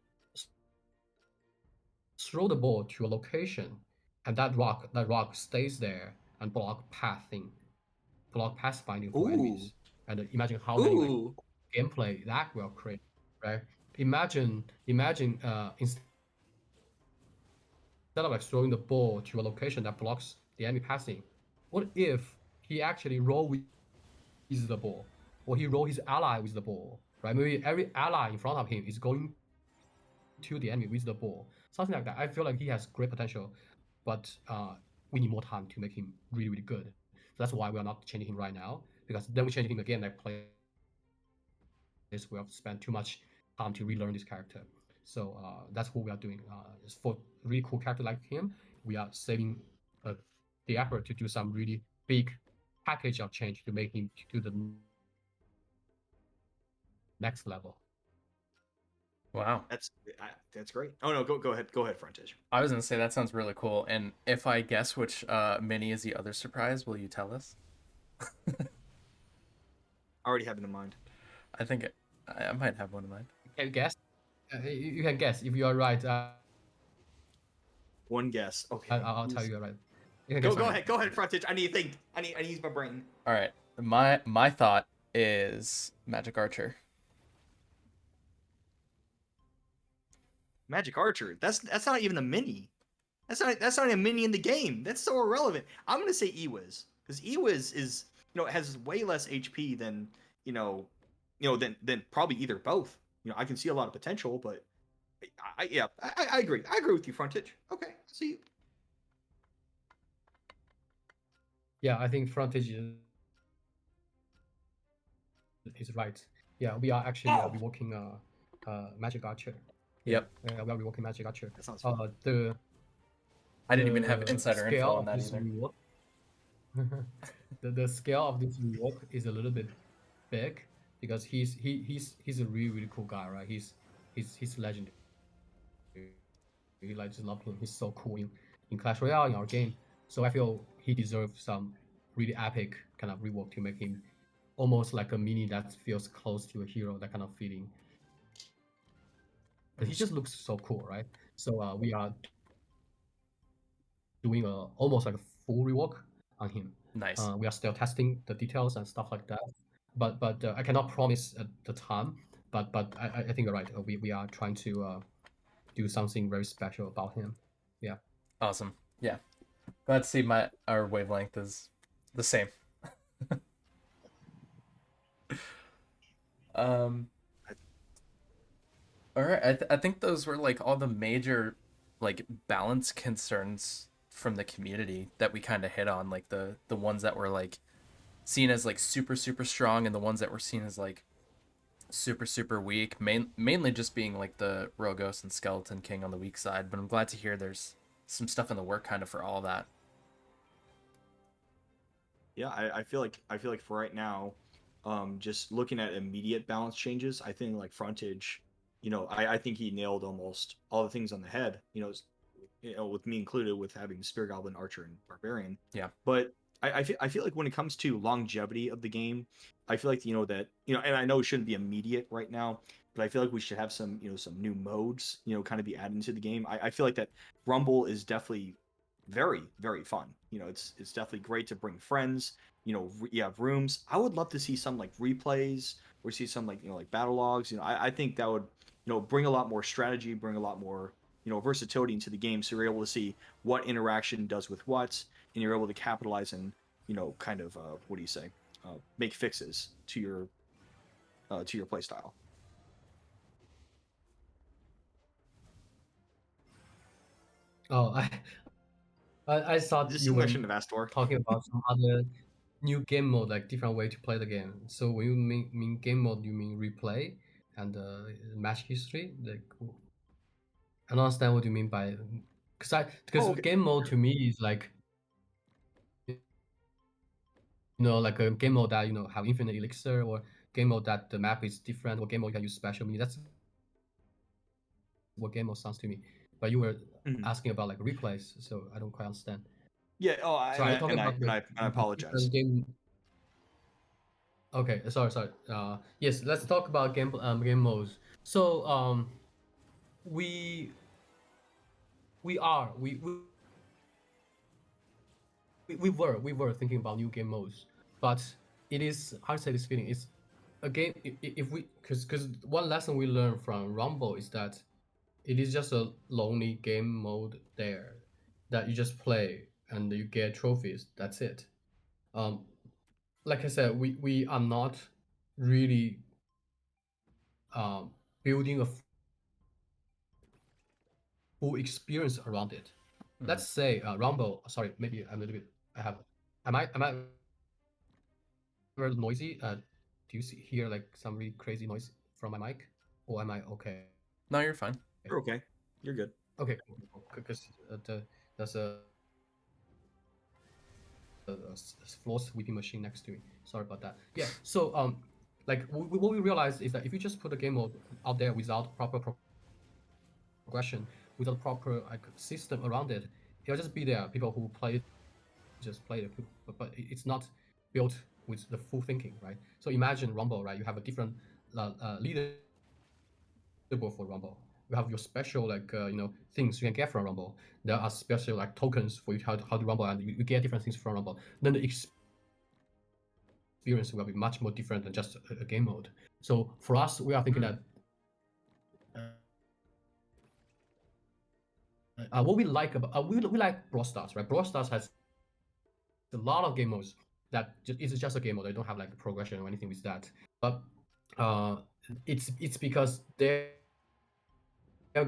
throw the ball to a location, and that rock stays there and block path finding for enemies. And imagine how many like, gameplay that will create, right? Imagine instead of like throwing the ball to a location that blocks the enemy passing, what if he actually roll with the ball, or he roll his ally with the ball, right? Maybe every ally in front of him is going to the enemy with the ball, something like that. I feel like he has great potential, but we need more time to make him really good. So that's why we are not changing him right now, because then we change him again, like players will spend too much time to relearn this character. So that's what we are doing. For a really cool character like him, we are saving the effort to do some really big package of change to make him to the next level. Wow, That's great. Oh no, go ahead, Frontage. I was gonna say that sounds really cool. And if I guess which mini is the other surprise, will you tell us? I already have it in mind. I think I might have one in mind. You can guess. You can guess if you are right. One guess. Okay. I'll tell you right. You Go ahead, Frontage. I need to think. I need to use my brain. All right, my thought is Magic Archer. Magic Archer. That's not even a mini. That's not a mini in the game. That's so irrelevant. I'm gonna say Ewiz, because Ewiz is has way less HP than than probably either both. I can see a lot of potential, but I agree. I agree with you, Frontage. Okay, I see you. Yeah, I think Frontage is right. Yeah, we are actually reworking Magic Archer. Yep. We are reworking Magic Archer. That sounds fun. I didn't even have insider info on that either. The scale of this rework is a little bit big, because he's a really cool guy, right? He's legendary. We like just love him. He's so cool in Clash Royale, in our game. So I feel he deserves some really epic kind of rework to make him almost like a mini that feels close to a hero, that kind of feeling. But he just looks so cool, right? So we are doing almost like a full rework on him. Nice. We are still testing the details and stuff like that. But I cannot promise at the time. But I think you're right. We are trying to do something very special about him. Yeah. Awesome. Yeah. Glad to see our wavelength is the same. All right. I think those were like all the major like balance concerns from the community that we kind of hit on, like the ones that were like seen as like super strong, and the ones that were seen as like super weak, mainly just being like the Royal Ghost and Skeleton King on the weak side. But I'm glad to hear there's some stuff in the work kind of for all that. Yeah, I feel like for right now, just looking at immediate balance changes, I think like Frontage, I think he nailed almost all the things on the head. With me included, with having Spear Goblin, Archer, and Barbarian. Yeah. But I feel like when it comes to longevity of the game, I feel like that and I know it shouldn't be immediate right now, but I feel like we should have some some new modes kind of be added into the game. I feel like that Rumble is definitely very fun. It's definitely great to bring friends. You have rooms. I would love to see some like replays, or see some like like battle logs. I think that would bring a lot more strategy, bring a lot more versatility into the game, so you're able to see what interaction does with what, and you're able to capitalize and kind of what do you say, make fixes to your play style. Oh, I thought This is you something were I shouldn't have asked for. talking about some other new game mode, like different way to play the game. So when you mean game mode, you mean replay and match history? Like, I don't understand what you mean by, because Okay. game mode to me is like, like a game mode that have infinite elixir, or game mode that the map is different, or game mode you can use special means. That's what game mode sounds to me. But you were asking about like replays, so I don't quite understand. Yeah. Oh, So are you talking about I apologize. game? Okay, sorry. Yes, let's talk about game modes. So we were thinking about new game modes, but it is hard to say this feeling. It's a game if we because one lesson we learned from Rumble is that it is just a lonely game mode there that you just play and you get trophies. That's it. Like I said, we are not really building a full experience around it. Let's say Rumble. Sorry, maybe I'm a little bit. Am I very noisy? Do you hear like some really crazy noise from my mic, or am I okay? No, you're fine. You're okay. You're good. Okay, because there's a floor sweeping machine next to me. Sorry about that. Yeah. So like what we realized is that if you just put a game mode out there without proper progression, without proper like system around it, it'll just be there. People who play it just play it, but it's not built with the full thinking, right? So imagine Rumble, right? You have a different leaderboard for Rumble. You have your special like things you can get from Rumble. There are special like tokens for you how to Rumble, and you get different things from Rumble. Then the experience will be much more different than just a game mode. So for us, we are thinking that what we like about we like Brawl Stars, right? Brawl Stars has a lot of game modes that it's just a game mode. They don't have like progression or anything with that. But it's because their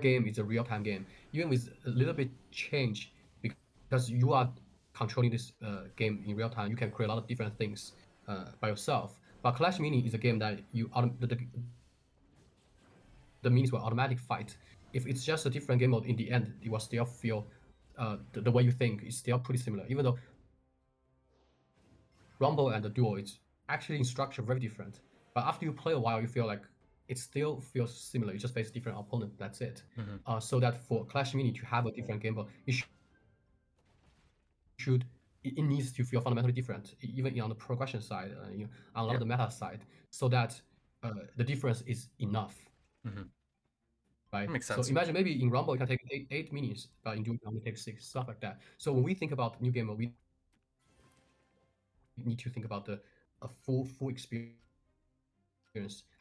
game is a real-time game, even with a little bit change, because you are controlling this game in real time. You can create a lot of different things by yourself. But Clash Mini is a game that the minis will automatic fight. If it's just a different game mode, in the end, you will still feel the way you think is still pretty similar, even though Rumble and the duel, it's actually in structure very different. But after you play a while, you feel like it still feels similar. You just face different opponent. That's it. So that for Clash Mini to have a different game mode, it needs to feel fundamentally different, even on the progression side, on a lot of the meta side, so that the difference is enough. Right? Makes sense. So imagine maybe in Rumble you can take eight minis, but in duel you can only take 6, stuff like that. So when we think about new game mode, we need to think about a full experience,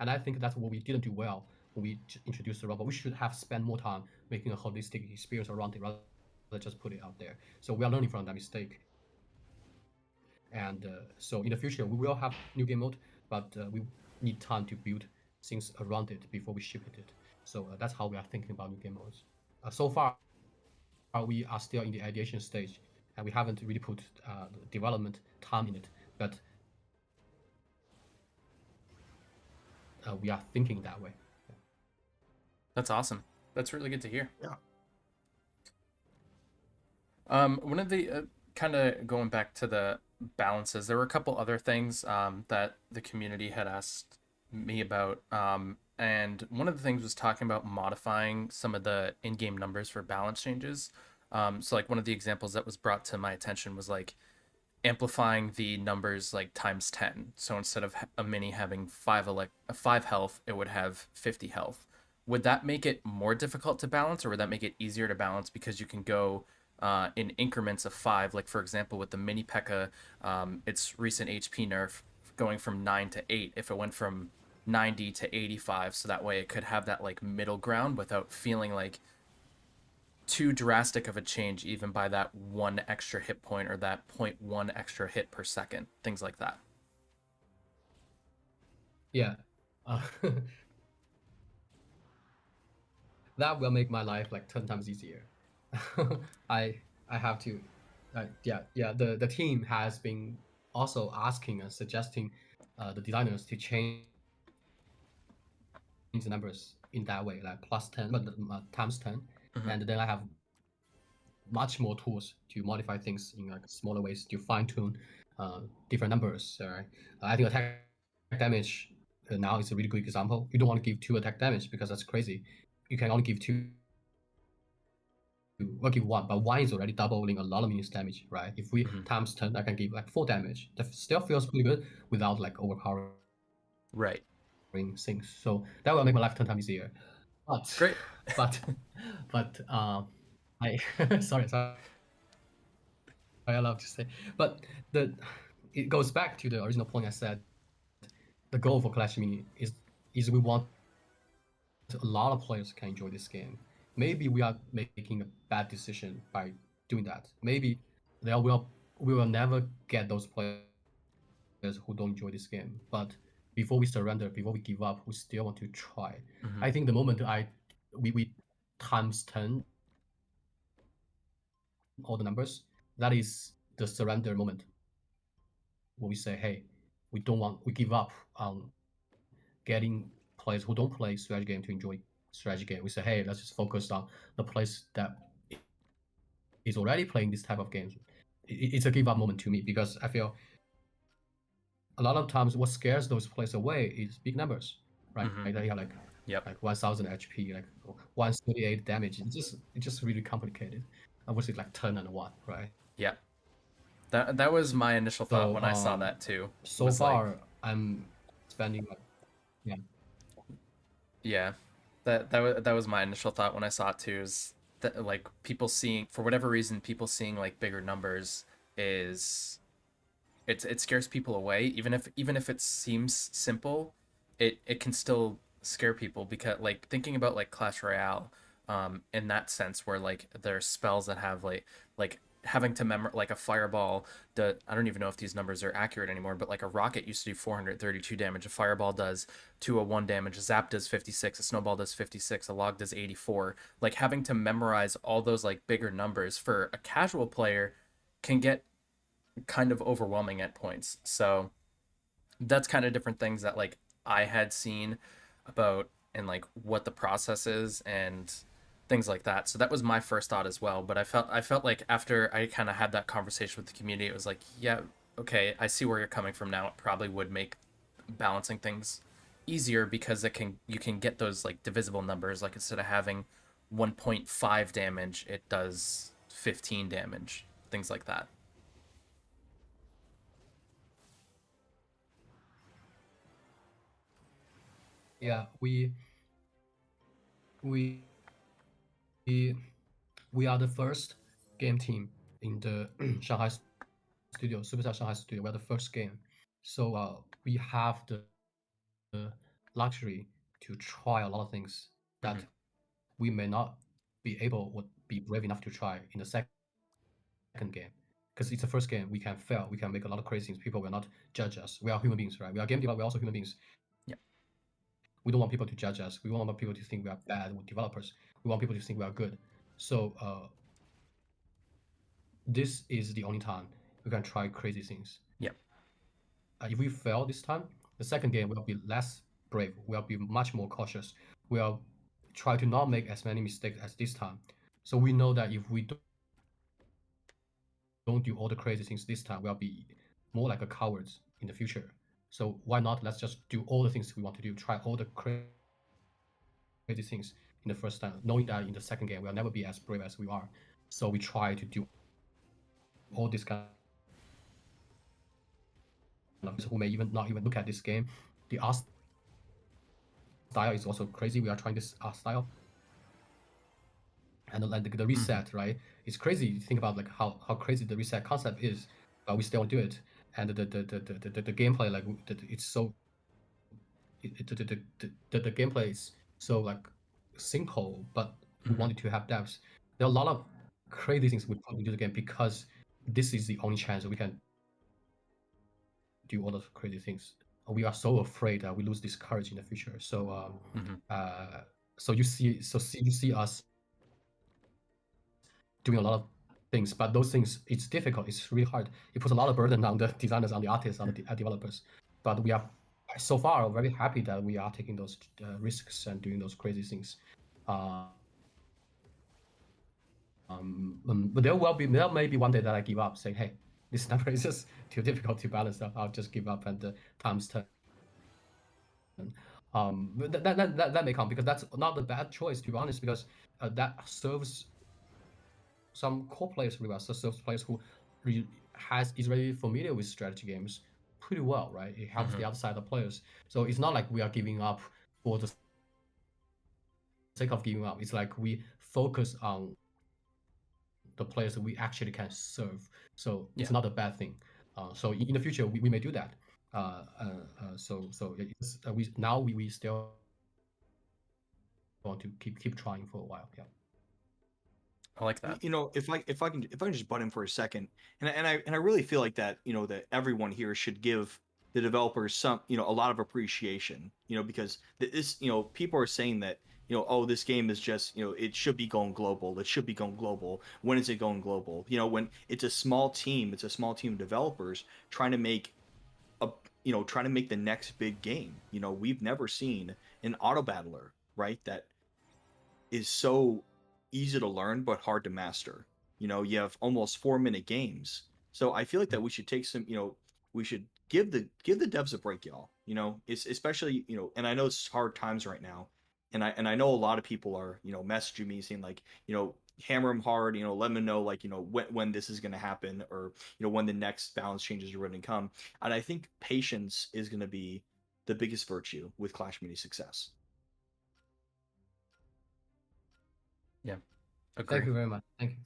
and I think that's what we didn't do well when we introduced the Rumble. We should have spent more time making a holistic experience around it rather than just put it out there. So we are learning from that mistake, and so in the future we will have new game mode, but we need time to build things around it before we ship it. So that's how we are thinking about new game modes. So far we are still in the ideation stage, and we haven't really put development time in it, but we are thinking that way. Yeah. That's awesome. That's really good to hear. Yeah. One of the kind of going back to the balances, there were a couple other things that the community had asked me about, and one of the things was talking about modifying some of the in-game numbers for balance changes. So like one of the examples that was brought to my attention was like amplifying the numbers like times 10. So instead of a mini having 5 health, it would have 50 health. Would that make it more difficult to balance, or would that make it easier to balance because you can go in increments of 5? Like for example, with the mini Pekka, its recent HP nerf going from 9 to 8. If it went from 90 to 85, so that way it could have that like middle ground without feeling like too drastic of a change even by that 1 extra hit point or that 0.1 extra hit per second, things like that. Yeah. That will make my life like 10 times easier. I have to, the team has been also asking and suggesting the designers to change the numbers in that way, like +10, but times 10, and then I have much more tools to modify things in like smaller ways to fine tune different numbers. Right? I think attack damage now is a really good example. You don't want to give 2 attack damage because that's crazy. You can only give 2. Well, give 1, but 1 is already doubling a lot of minions damage, right? If we times 10, I can give like 4 damage. That still feels pretty good without like overpowering things. So that will make my life 10 times easier. But Great. but I sorry, I love to say, but it goes back to the original point I said. The goal for Clash Mini is we want a lot of players can enjoy this game. Maybe we are making a bad decision by doing that. Maybe we will never get those players who don't enjoy this game. But before we surrender, before we give up, we still want to try. I think the moment we times 10 all the numbers, that is the surrender moment. Where we say, hey, we give up on getting players who don't play strategy game to enjoy strategy game. We say, hey, let's just focus on the players that is already playing this type of games. It's a give up moment to me because I feel a lot of times what scares those players away is big numbers, right? They have like 1,000 HP, like 138 damage. It's just really complicated. I would say like 10 and 1, right? Yeah. That was my initial thought when I saw that too. So far, I'm spending like, yeah. That was my initial thought when I saw it too, is that like people seeing, for whatever reason, people seeing like bigger numbers is it scares people away. Even if it seems simple, it can still scare people, because like thinking about like Clash Royale, in that sense, where like there's spells that have like having to memorize, like a fireball. I don't even know if these numbers are accurate anymore, but like a rocket used to do 432 damage. A fireball does 201 damage. A zap does 56. A snowball does 56. A log does 84. Like having to memorize all those like bigger numbers for a casual player can get kind of overwhelming at points. So that's kind of different things that like I had seen about, and like what the process is and things like that. So that was my first thought as well. But I felt like after I kind of had that conversation with the community, it was like, yeah, okay, I see where you're coming from now. It probably would make balancing things easier, because you can get those like divisible numbers. Like instead of having 1.5 damage, it does 15 damage, things like that. Yeah, we are the first game team in the Shanghai studio, Supercell Shanghai studio. We're the first game, so we have the luxury to try a lot of things that we may not be able or be brave enough to try in the second game, because it's the first game. We can fail, we can make a lot of crazy things. People will not judge us. We are human beings, right? We are game developers, we're also human beings. We don't want people to judge us. We don't want people to think we are bad developers. We want people to think we are good. So this is the only time we can try crazy things. If we fail this time, the second game will be less brave. We'll be much more cautious. We'll try to not make as many mistakes as this time. So we know that if we don't do all the crazy things this time, we'll be more like a cowards in the future. So why not? Let's just do all the things we want to do. Try all the crazy things in the first time, knowing that in the second game we'll never be as brave as we are. So we try to do all this kind of who may not even look at this game. The art style is also crazy. We are trying this art style, and the reset, right? It's crazy to think about like how crazy the reset concept is, but we still don't do it. And the gameplay, like it's so the gameplay is so like simple, but we wanted to have depth. there are a lot of crazy things we put into the game because this is the only chance we can do all those crazy things. We are so afraid that we lose this courage in the future. So so you see us doing a lot of things, but those things, it's difficult. It's really hard. It puts a lot of burden on the designers, on the artists, on the developers. But we are so far very happy that we are taking those risks and doing those crazy things. But there may be one day that I give up, saying, "Hey, this number is just too difficult to balance. I'll just give up and time's turn." That may come, because that's not a bad choice, to be honest, because that serves some core players really well. So serves players who is very familiar with strategy games pretty well, right? It helps the other side of players. So it's not like we are giving up for the sake of giving up. It's like we focus on the players that we actually can serve. So it's not a bad thing. So in the future, we may do that. So we still want to keep trying for a while. Yeah. I like that. You know, if I can just butt in for a second, and I really feel like that, you know, that everyone here should give the developers some, you know, a lot of appreciation, you know, because this, you know, people are saying that, you know, oh, this game is just, you know, it should be going global. It should be going global. When is it going global? You know, when it's a small team of developers trying to make trying to make the next big game. You know, we've never seen an auto battler, right? That is so easy to learn but hard to master. You know, you have almost 4-minute games. So I feel like that we should take some, you know, we should give the devs a break, y'all. You know, it's especially, you know, and I know it's hard times right now. And I know a lot of people are, you know, messaging me saying like, you know, hammer them hard, you know, let them know like, you know, when this is going to happen, or, you know, when the next balance changes are going to come. And I think patience is going to be the biggest virtue with Clash Mini success. Yeah. Agree. Thank you very much. Thank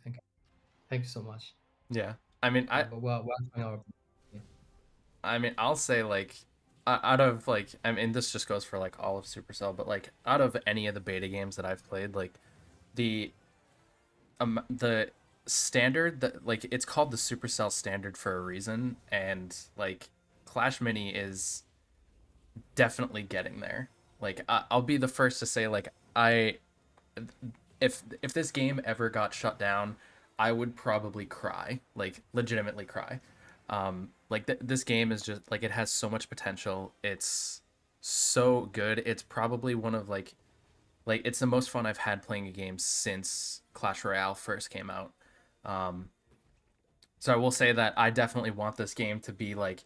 you so much. Yeah. I mean, I mean, I'll say like out of like, I mean, this just goes for like all of Supercell, but like out of any of the beta games that I've played, like the standard that, like, it's called the Supercell standard for a reason, and like Clash Mini is definitely getting there. Like I'll be the first to say like if this game ever got shut down, I would probably cry, like legitimately cry. Like this game is just like, it has so much potential. It's so good. It's probably one of like it's the most fun I've had playing a game since Clash Royale first came out. So I will say that I definitely want this game to be like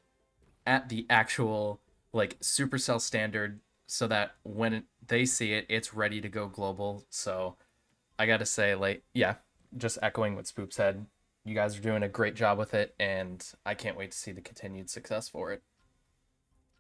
at the actual like Supercell standard, so that when they see it, it's ready to go global. So I gotta say, like, yeah, just echoing what Spoop said, you guys are doing a great job with it, and I can't wait to see the continued success for it.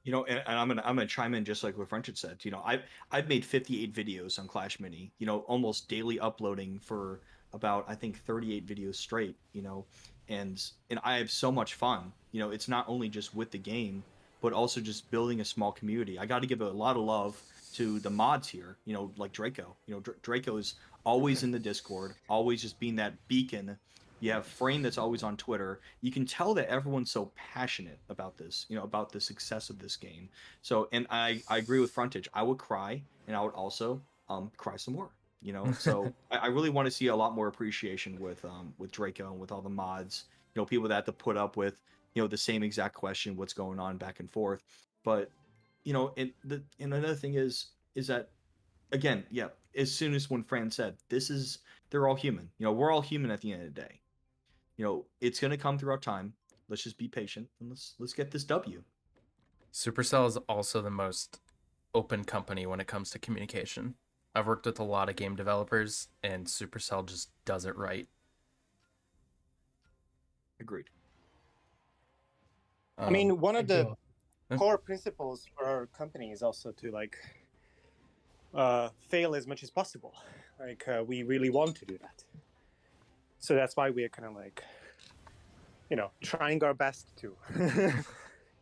You know, and I'm gonna chime in just like what French had said. You know, I've made 58 videos on Clash Mini. You know, almost daily uploading for about, I think, 38 videos straight. You know, and I have so much fun. You know, it's not only just with the game, but also just building a small community. I got to give a lot of love to the mods here. You know, like Draco. You know, Draco is always in the Discord, always just being that beacon. You have Frame that's always on Twitter. You can tell that everyone's so passionate about this, you know, about the success of this game. So, and I agree with Frontage. I would cry, and I would also cry some more. You know, so I really want to see a lot more appreciation with Draco and with all the mods. You know, people that have to put up with, you know, the same exact question, what's going on back and forth. But, you know, and another thing is that, again, yeah, as soon as when Fran said, they're all human. You know, we're all human at the end of the day. You know, it's going to come throughout time. Let's just be patient, and let's get this W. Supercell is also the most open company when it comes to communication. I've worked with a lot of game developers, and Supercell just does it right. Agreed. I mean, one of the you. core principles for our company is also to like fail as much as possible. Like we really want to do that. So that's why we're kind of like, you know, trying our best to,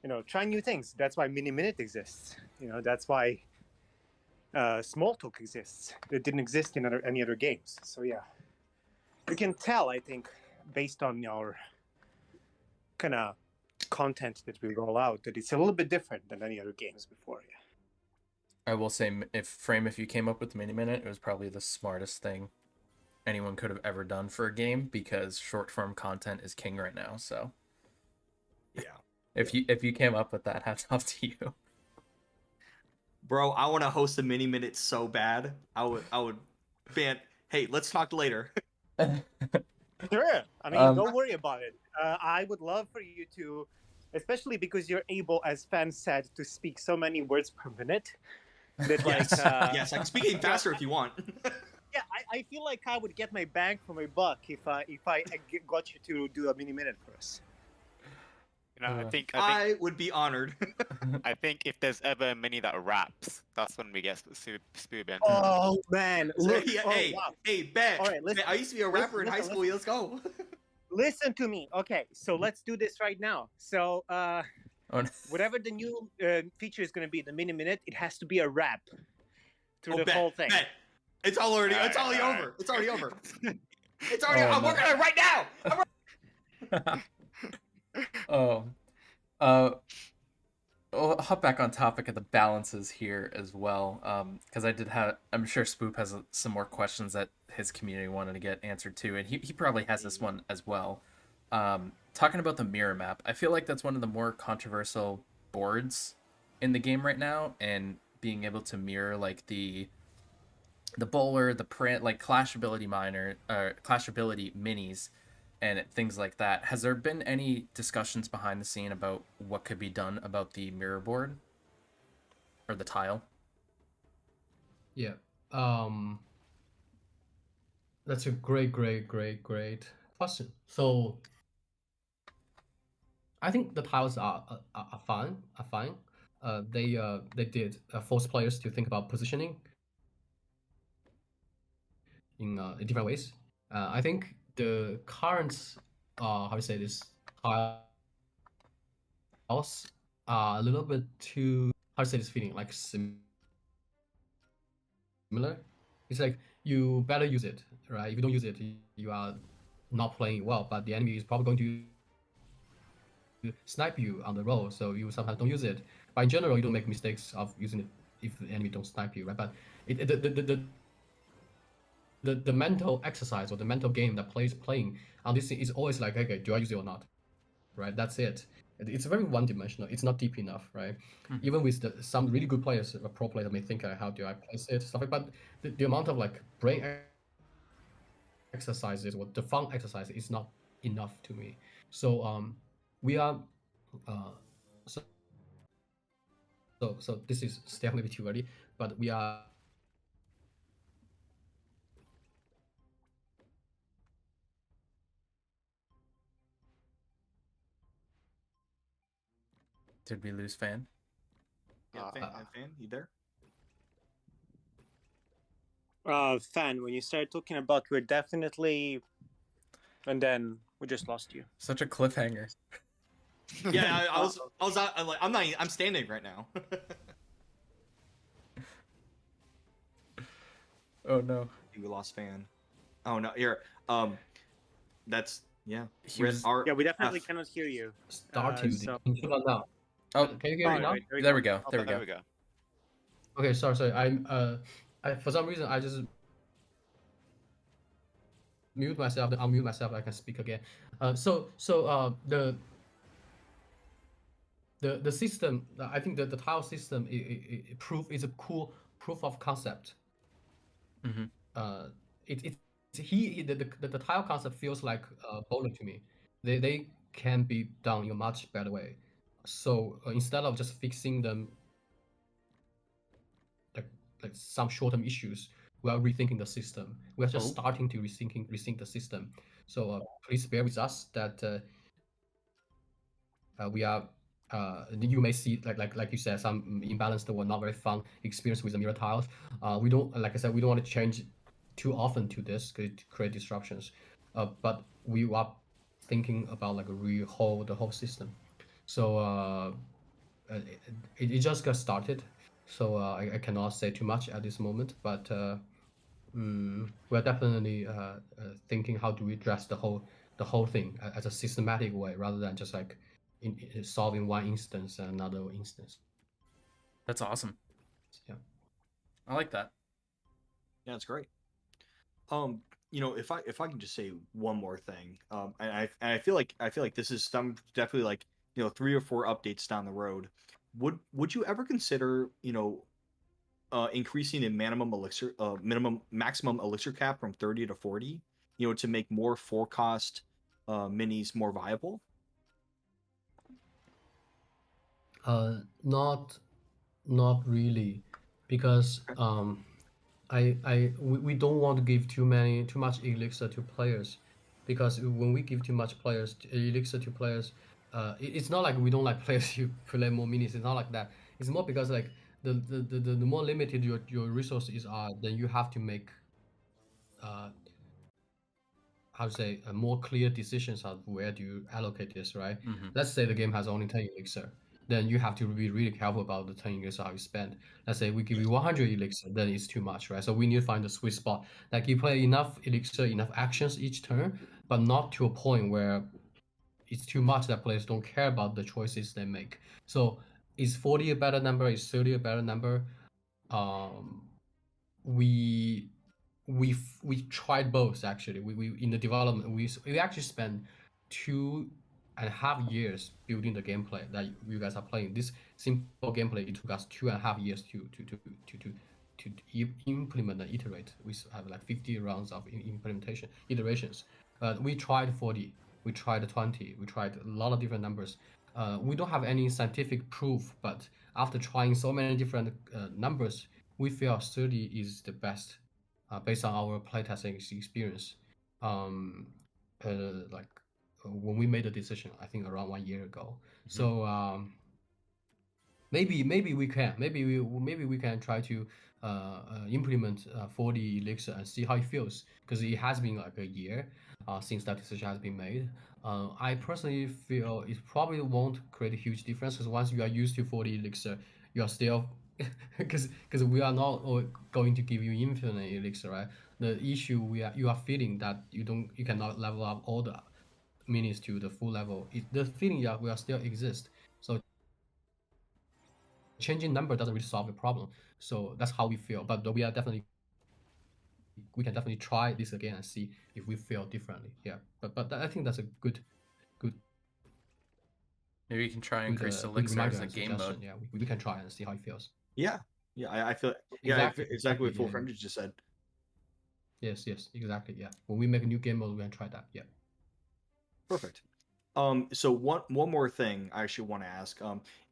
you know, try new things. That's why Mini Minute exists. You know, that's why Small Talk exists. It didn't exist in any other games. So yeah. You can tell, I think, based on our kind of content that we roll out, that it's a little bit different than any other games before. I will say, if you came up with the mini minute, it was probably the smartest thing anyone could have ever done for a game, because short form content is king right now. So Yeah. If you came up with that, hats off to you. Bro, I want to host a mini minute so bad. I would ban. Hey, let's talk later. Sure. I mean, don't worry about it. I would love for you to, especially because you're able, as fans said, to speak so many words per minute. That Yes, yes, I can speak even faster if you want. Yeah, I feel like I would get my bang for my buck if I got you to do a mini minute for us. You know, I think I would be honored. I think if there's ever a mini that raps, that's when we get Spoobin. Oh man! Look, Yeah, oh, hey, wow. hey, Ben. All right, listen, I used to be a rapper in high listen, school. Let's go. Listen to me. Okay, so let's do this right now. So, Oh, no. whatever the new feature is going to be, the mini minute, it has to be a rap through the bet, whole thing. Bet. It's already All right. over. It's already over. It's already. Oh, I'm no. working on it right now. I'll hop back on topic of the balances here as well, because I'm sure Spoop has some more questions that his community wanted to get answered too, and he probably has this one as well. Talking about the mirror map, I feel like that's one of the more controversial boards in the game right now, and being able to mirror like the bowler, the print, like Clash Ability minis, and things like that. Has there been any discussions behind the scene about what could be done about the mirror board or the tile? Yeah. That's a great question. So I think the tiles are fine. They did force players to think about positioning in different ways. I think the current how to say this tiles are a little bit too, how to say this, feeling like similar. It's like you better use it, right? If you don't use it, you are not playing well, but the enemy is probably going to snipe you on the roll, so you sometimes don't use it. But in general, you don't make mistakes of using it if the enemy don't snipe you, right? But the mental exercise or the mental game that players playing on this thing is always like, okay, do I use it or not? Right? That's it. It's very one-dimensional. It's not deep enough, right? Mhm. Even with some really good players, a pro player may think, how do I place it, stuff like. But the amount of like brain exercises or the fun exercise is not enough to me. So we are so this is definitely too early, but we are Did we lose Fan? Yeah, fan, you there? Fan, when you started talking about we're definitely, and then we just lost you. Such a cliffhanger. Yeah, I'm standing right now. Oh no. We lost Fan. Oh no, here. That's yeah. He was- Yeah, we definitely cannot hear you. starting so- the interval now. Oh, Can you hear me now? Right, there we go. Oh, There we There go. we go. Okay, sorry. I for some reason I just mute myself, then unmute myself. I can speak again. The system, I think the tile system is a cool proof of concept. Mm-hmm. The tile concept feels like bowling to me. They can be done in a much better way. So instead of just fixing them like some short-term issues, we are rethinking the system. We are just starting to rethink the system. So please bear with us that we are. You may see like you said, some imbalanced or not very fun experience with the mirror tiles. We don't, like I said, we don't want to change too often to this to create disruptions. But we are thinking about like the whole system. So it just got started. So I cannot say too much at this moment, but we're definitely thinking how do we address the whole thing as a systematic way rather than just like in solving one instance and another instance. That's awesome. Yeah. I like that. Yeah, it's great. If I can just say one more thing, and I feel like this is some definitely like 3 or 4 updates down the road. Would you ever consider increasing the maximum elixir cap from 30 to 40, to make more 4-cost minis more viable? Not really, because we don't want to give too much elixir to players, because when we give too much elixir to players, it's not like we don't like players who play more minis. It's not like that. It's more because like the more limited your resources are, then you have to make how to say more clear decisions of where do you allocate this, right? Let's say the game has only 10 elixir, then you have to be really careful about the 10 elixir how you spend. Let's say we give you 100 elixir, then it's too much, right? So we need to find the sweet spot. Like you play enough elixir, enough actions each turn, but not to a point where it's too much that players don't care about the choices they make. So is 40 a better number? Is 30 a better number? We we tried both actually. We in the development we actually spent 2.5 years building the gameplay that you guys are playing. This simple gameplay, it took us 2.5 years to implement and iterate. We have like 50 rounds of implementation iterations. We tried 40, we tried 20, we tried a lot of different numbers. We don't have any scientific proof, but after trying so many different numbers, we feel 30 is the best based on our playtesting experience. Like when we made the decision, I think around 1 year ago. So maybe we can try to implement 40 elixir and see how it feels, because it has been like a year since that decision has been made. I personally feel it probably won't create a huge difference, because once you are used to 40 elixir, you are still because we are not going to give you infinite elixir, right? The issue you are feeling that you cannot level up all the minis to the full level. The feeling that will still exist. So changing number doesn't really solve the problem. So that's how we feel. But we can definitely try this again and see if we feel differently. Yeah. But I think that's a good. Maybe you can try and increase elixir as a game mode. Yeah, we can try and see how it feels. Yeah, I feel exactly what FullFrontage just said. Yes, exactly. Yeah, when we make a new game mode, we can try that. Yeah. Perfect. So one more thing I actually want to ask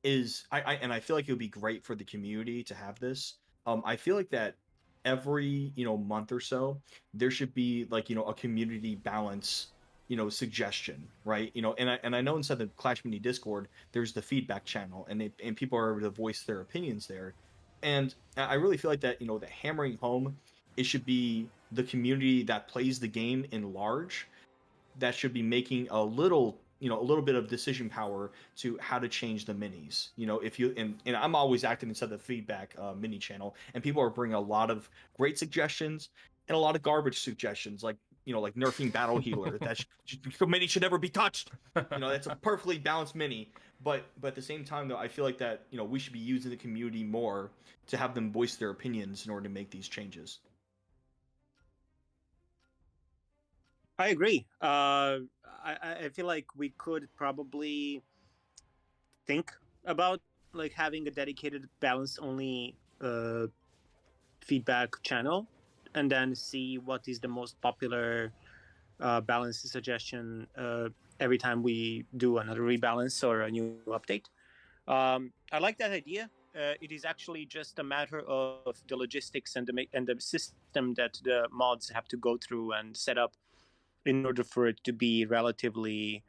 is I feel like it would be great for the community to have this. I feel like that every month or so there should be like a community balance suggestion, right? And I know inside the Clash Mini Discord there's the feedback channel, and people are able to voice their opinions there, and I really feel like that the hammering home, it should be the community that plays the game in large that should be making a little bit of decision power to how to change the minis. If you and I'm always active inside the feedback mini channel, and people are bringing a lot of great suggestions and a lot of garbage suggestions, like like nerfing battle healer. That mini should never be touched. That's a perfectly balanced mini. But at the same time, though, I feel like that we should be using the community more to have them voice their opinions in order to make these changes. I agree. I feel like we could probably think about like having a dedicated balance only feedback channel, and then see what is the most popular balance suggestion every time we do another rebalance or a new update. I like that idea. It is actually just a matter of the logistics and the system that the mods have to go through and set up in order for it to be relatively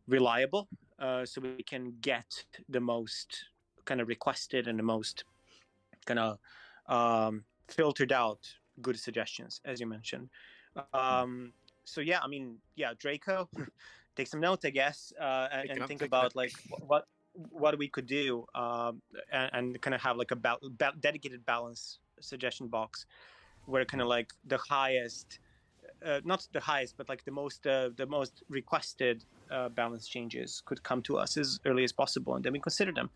reliable, so we can get the most kind of requested and the most kind of filtered out good suggestions, as you mentioned. So yeah, I mean, yeah, Draco, take some notes, I guess, and think about like what we could do, and kind of have like a dedicated balance suggestion box where kind of like the highest, not the highest, but like the most requested balance changes could come to us as early as possible, and then we consider them.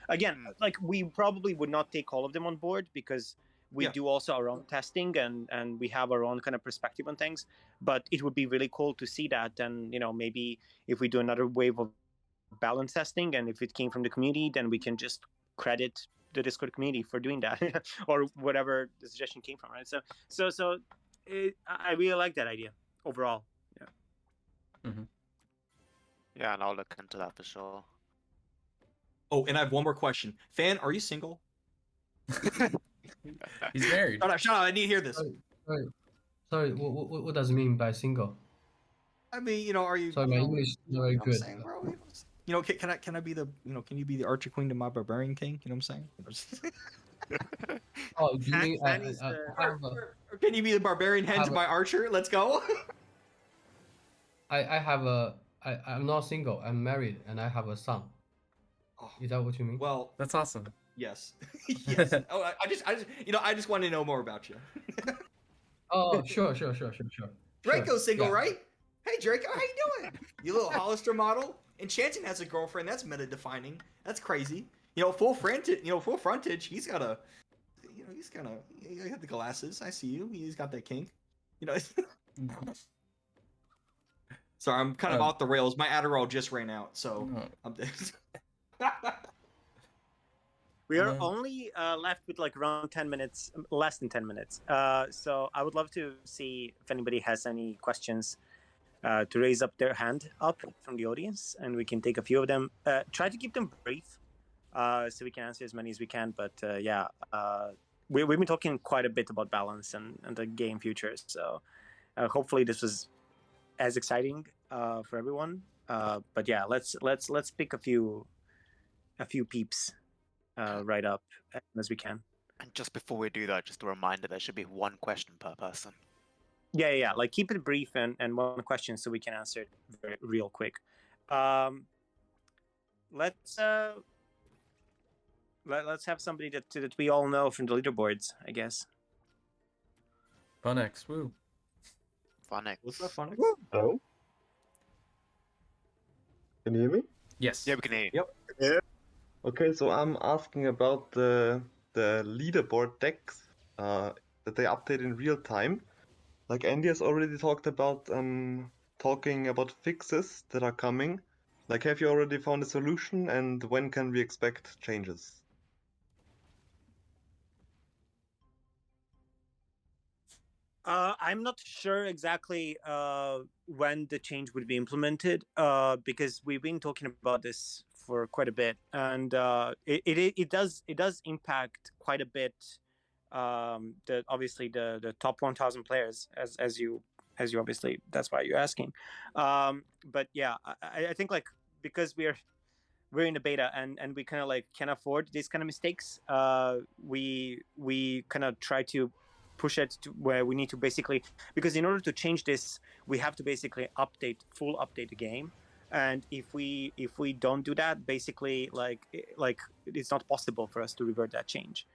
Again, like we probably would not take all of them on board because we do also our own testing and we have our own kind of perspective on things. But it would be really cool to see that, and maybe if we do another wave of balance testing, and if it came from the community, then we can just credit the Discord community for doing that, or whatever the suggestion came from, right? So I really like that idea overall. Yeah, and I'll look into that for sure. Oh, and I have one more question. Fan, are you single? He's married. Shut up! I need to hear this. Sorry. What does it mean by single? I mean, are you? Sorry, my English is not very good. Saying, bro? Can I be the can you be the Archer Queen to my Barbarian King? You know what I'm saying? Oh, you mean or can you be the Barbarian Hen to my Archer? Let's go. I'm not single. I'm married and I have a son. Is that what you mean? Well, that's awesome. Yes. Yes. Oh, I just want to know more about you. Oh, sure. Draco's single, right? Hey, Draco, how you doing? You little Hollister model. Enchanting has a girlfriend. That's meta-defining. That's crazy. FullFrontage. He's got a. He got the glasses. I see you. He's got that kink. Sorry, I'm kind of off the rails. My Adderall just ran out, so I'm. We are only left with like around 10 minutes, less than 10 minutes. So I would love to see if anybody has any questions to raise up their hand up from the audience, and we can take a few of them. Try to keep them brief so we can answer as many as we can. But we've been talking quite a bit about balance and the game future. So hopefully this was as exciting for everyone. But yeah, let's pick a few peeps right up as we can. And just before we do that, just a reminder, there should be one question per person. Yeah. Like keep it brief and one question so we can answer it real quick. Let's have somebody that we all know from the leaderboards, I guess. Funx, woo. Funx. What's up, Funx? Hello? Can you hear me? Yes. Yeah, we can hear you. Yep. Yeah. Okay, so I'm asking about the leaderboard decks that they update in real time. Like Andy has already talked about talking about fixes that are coming. Like, have you already found a solution, and when can we expect changes? I'm not sure exactly when the change would be implemented because we've been talking about this for quite a bit, and it does impact quite a bit. Obviously the top 1,000 players, as you obviously, that's why you're asking. But yeah, I think like because we're in the beta and we kind of like can afford these kind of mistakes, we kind of try to push it to where we need to basically, because in order to change this, we have to basically full update the game. And if we don't do that, basically like it's not possible for us to revert that change.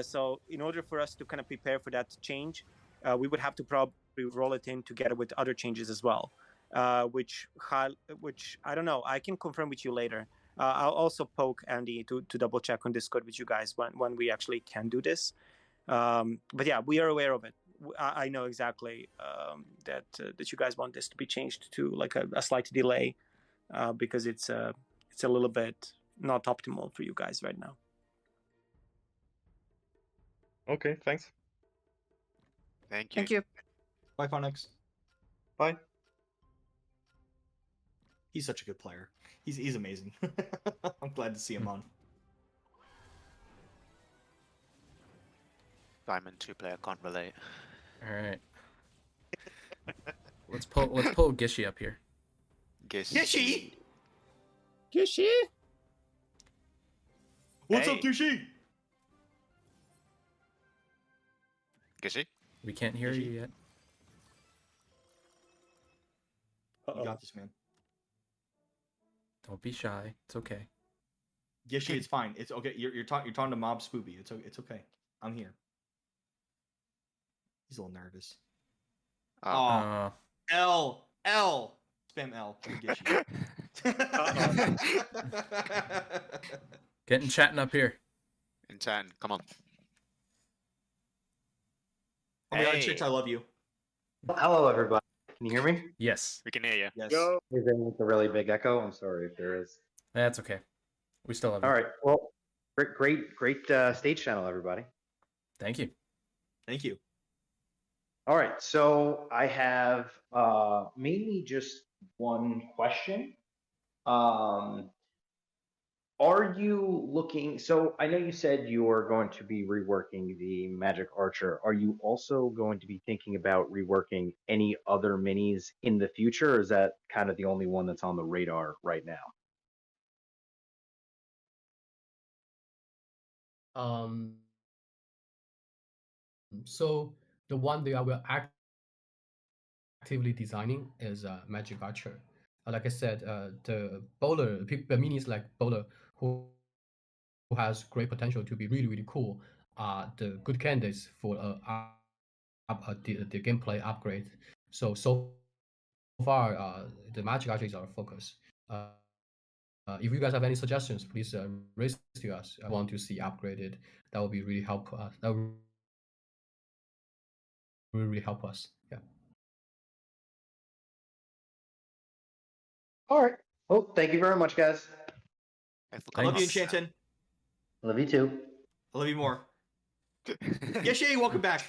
So in order for us to kind of prepare for that change, we would have to probably roll it in together with other changes as well, which I don't know. I can confirm with you later. I'll also poke Andy to double check on Discord with you guys when we actually can do this. But yeah, we are aware of it. I know exactly that you guys want this to be changed to like a slight delay because it's a little bit not optimal for you guys right now. Okay, thanks. Thank you. Thank you. Bye, Funx. Bye. He's such a good player. He's amazing. I'm glad to see him on. Simon, 2-player, can't relate. All right. Let's pull Gishi up here. Gishi! Gishi? What's Hey. up, Gishi? Gishi? We can't hear Gishi? you yet. You got this, man. Don't be shy. It's okay. Gishi, it's fine. It's okay. You're talking to Mob Spoopy. It's okay. I'm here. He's a little nervous. Oh. Oh, L. Spam L. We get you. Getting chatting up here. In 10, come on. Oh my god, Hey. Chicks, I love you. Hello, everybody. Can you hear me? Yes. We can hear you. Yes. Is there a really big echo? I'm sorry if there is. That's okay. We still have you. All right. Well, great stage channel, everybody. Thank you. Thank you. All right. So I have mainly just one question. Are you looking? So I know you said you are going to be reworking the Magic Archer. Are you also going to be thinking about reworking any other minis in the future, or is that kind of the only one that's on the radar right now? So the one that I will actively designing is Magic Archer. Like I said, the bowler, the minis like bowler who has great potential to be really cool are the good candidates for the gameplay upgrade. So far, the Magic Archer is our focus. If you guys have any suggestions, please raise to us. I want to see upgraded. That will be really help us. That will really help us. Yeah. All right. Well, thank you very much, guys. Thanks for I love you, Thanks. Enchanted. Love you too. I love you more. coming. Yeshay, welcome back.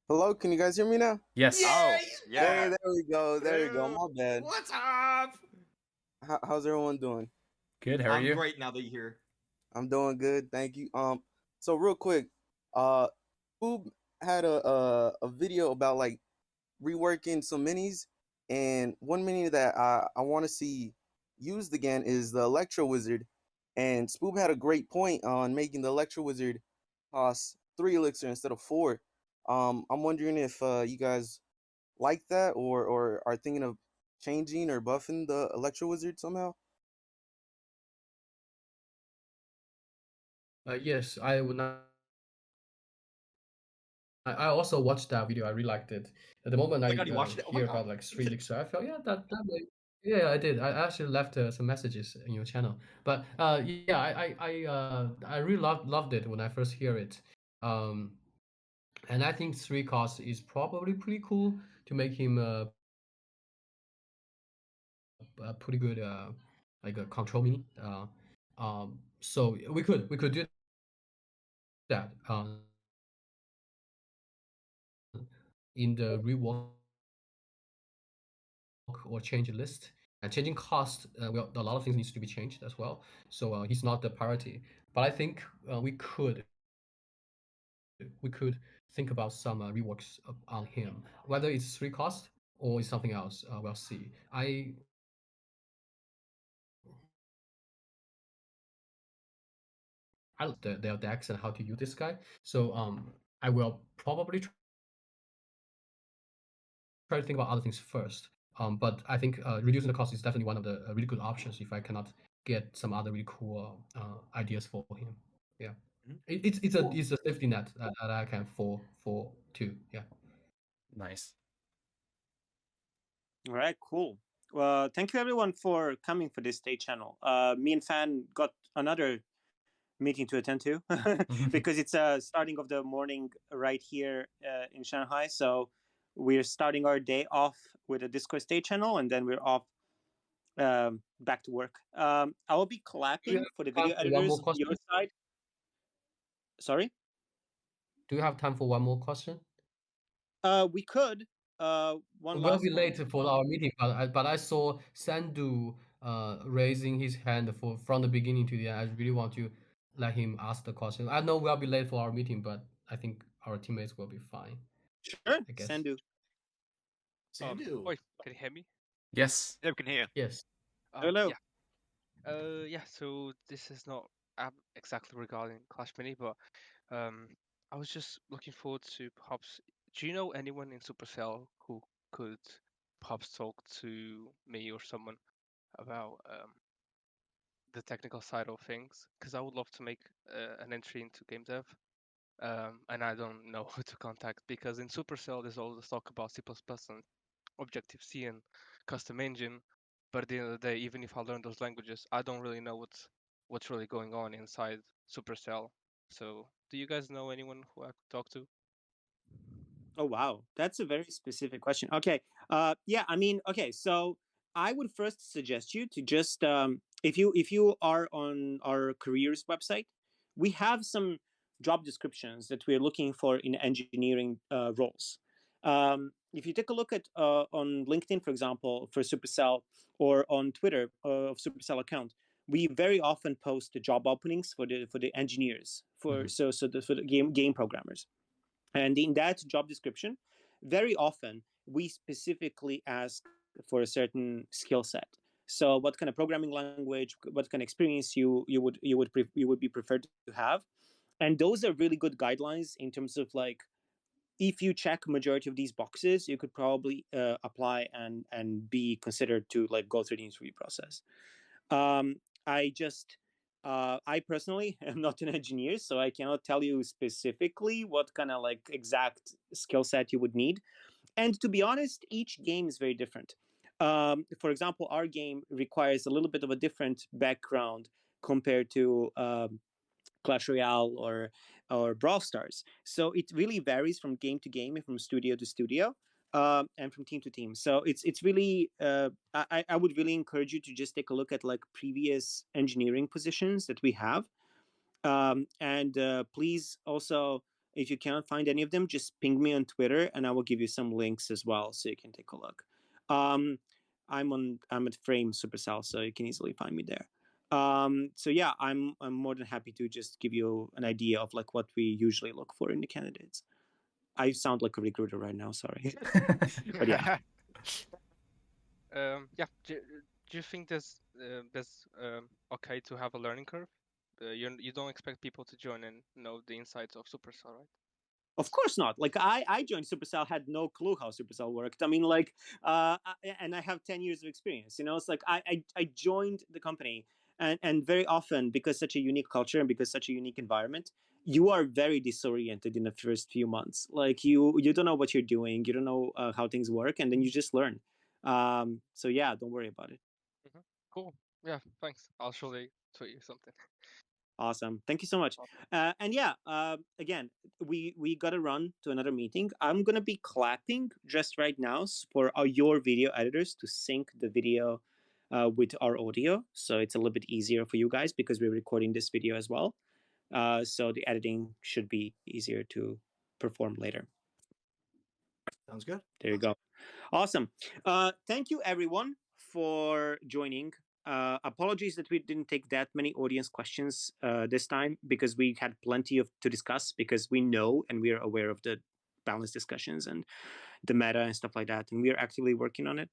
Hello, can you guys hear me now? Yes. Oh, he's yeah. Hey, there we go. There we go. My bad. What's up? How's everyone doing? Good. How are I'm you? great now that you're here. I'm doing good, thank you. So real quick, Boob had a video about like reworking some minis, and one mini that I want to see used again is the Electro Wizard, and Spoob had a great point on making the Electro Wizard cost 3 elixir instead of 4. I'm wondering if you guys like that or are thinking of changing or buffing the Electro Wizard somehow. Yes, I would not. I also watched that video. I really liked it. At the moment, Oh my I god, you watched it? Oh my hear god. about like 3 elixir. I felt yeah, I did. I actually left some messages in your channel. But yeah, I really loved it when I first hear it. And I think 3 cost is probably pretty cool to make him a pretty good like a control mini. So we could do that in the rework or change list. And changing cost, well, a lot of things needs to be changed as well. So he's not the priority. But I think we could think about some reworks on him, whether it's 3 cost or it's something else. We'll see. I their decks and how to use this guy. So I will probably try to think about other things first. But I think reducing the cost is definitely one of the really good options if I cannot get some other really cool ideas for him. Yeah, it's a safety net that I can fall to. Yeah. Nice. All right, cool. Thank you everyone for coming for this state channel. Me and Fan got another meeting to attend to because it's starting of the morning right here in Shanghai. So we're starting our day off with a Discord state channel, and then we're off back to work. I will be clapping for the video One more editors on your question. side. Sorry. Do you have time for one more question? We could. One We'll last be one. late for our meeting, but I saw Sandu raising his hand from the beginning to the end. I really want to let him ask the question. I know we'll be late for our meeting, but I think our teammates will be fine. Sure, I guess. Sandu. Sandu. Oi, can you hear me? Yes. Yeah, we can hear. Yes. Hello. Yeah. Yeah. So this is not exactly regarding Clash Mini, but I was just looking forward to perhaps. Do you know anyone in Supercell who could perhaps talk to me or someone about the technical side of things? Because I would love to make an entry into game dev. and I don't know who to contact, because in Supercell there's all this talk about C++ and Objective-C and custom engine, but at the end of the day, even if I learn those languages, I don't really know what's really going on inside Supercell. So, do you guys know anyone who I could talk to? Oh wow, that's a very specific question. Okay, yeah, I mean, okay, so I would first suggest you to just if you are on our careers website, we have some job descriptions that we're looking for in engineering roles. If you take a look at on LinkedIn, for example, for Supercell, or on Twitter of Supercell account, we very often post the job openings for the engineers for for the game programmers. And in that job description, very often we specifically ask for a certain skill set. So, what kind of programming language, what kind of experience you would be preferred to have, and those are really good guidelines in terms of like, if you check majority of these boxes, you could probably apply and be considered to like go through the interview process. I just I personally am not an engineer, so I cannot tell you specifically what kind of like exact skill set you would need. And to be honest, each game is very different. For example, our game requires a little bit of a different background compared to Clash Royale or Brawl Stars. So it really varies from game to game, and from studio to studio, and from team to team. So it's really I would really encourage you to just take a look at like previous engineering positions that we have, and please also, if you cannot find any of them, just ping me on Twitter, and I will give you some links as well, so you can take a look. I'm at Frame Supercell, so you can easily find me there. So yeah, I'm more than happy to just give you an idea of like what we usually look for in the candidates. I sound like a recruiter right now, sorry. But yeah. Yeah. Do you think there's okay to have a learning curve? You don't expect people to join and know the insights of Supercell, right? Of course not. Like I joined Supercell, had no clue how Supercell worked. I mean, like, and I have 10 years of experience. You know, it's like I joined the company, and very often, because such a unique culture and because such a unique environment, you are very disoriented in the first few months. Like you don't know what you're doing, you don't know how things work, and then you just learn. So yeah, don't worry about it. Cool. Yeah. Thanks. I'll surely tweet you something. Awesome. Thank you so much. And yeah, again, we got to run to another meeting. I'm going to be clapping just right now for your video editors to sync the video with our audio. So it's a little bit easier for you guys because we're recording this video as well. So the editing should be easier to perform later. Sounds good. There you go. Awesome. Thank you, everyone, for joining. Apologies that we didn't take that many audience questions this time, because we had plenty to discuss, because we know and we are aware of the balanced discussions and the meta and stuff like that, and we are actively working on it.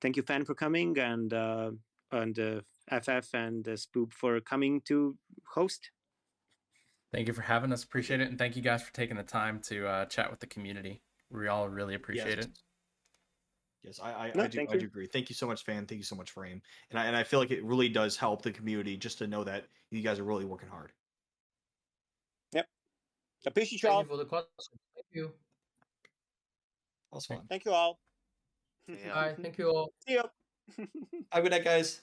Thank you, Fan, for coming, and FF and Spoop for coming to host. Thank you for having us. Appreciate it. And thank you guys for taking the time to chat with the community. We all really appreciate it. Yes, I do agree. Thank you so much, Fan. Thank you so much, Frame. And I feel like it really does help the community just to know that you guys are really working hard. Yep. Appreciate you all. Thank you for the question. Thank you. That was fun. Thank you all. Bye. Thank you all. See you. Have a good night, guys.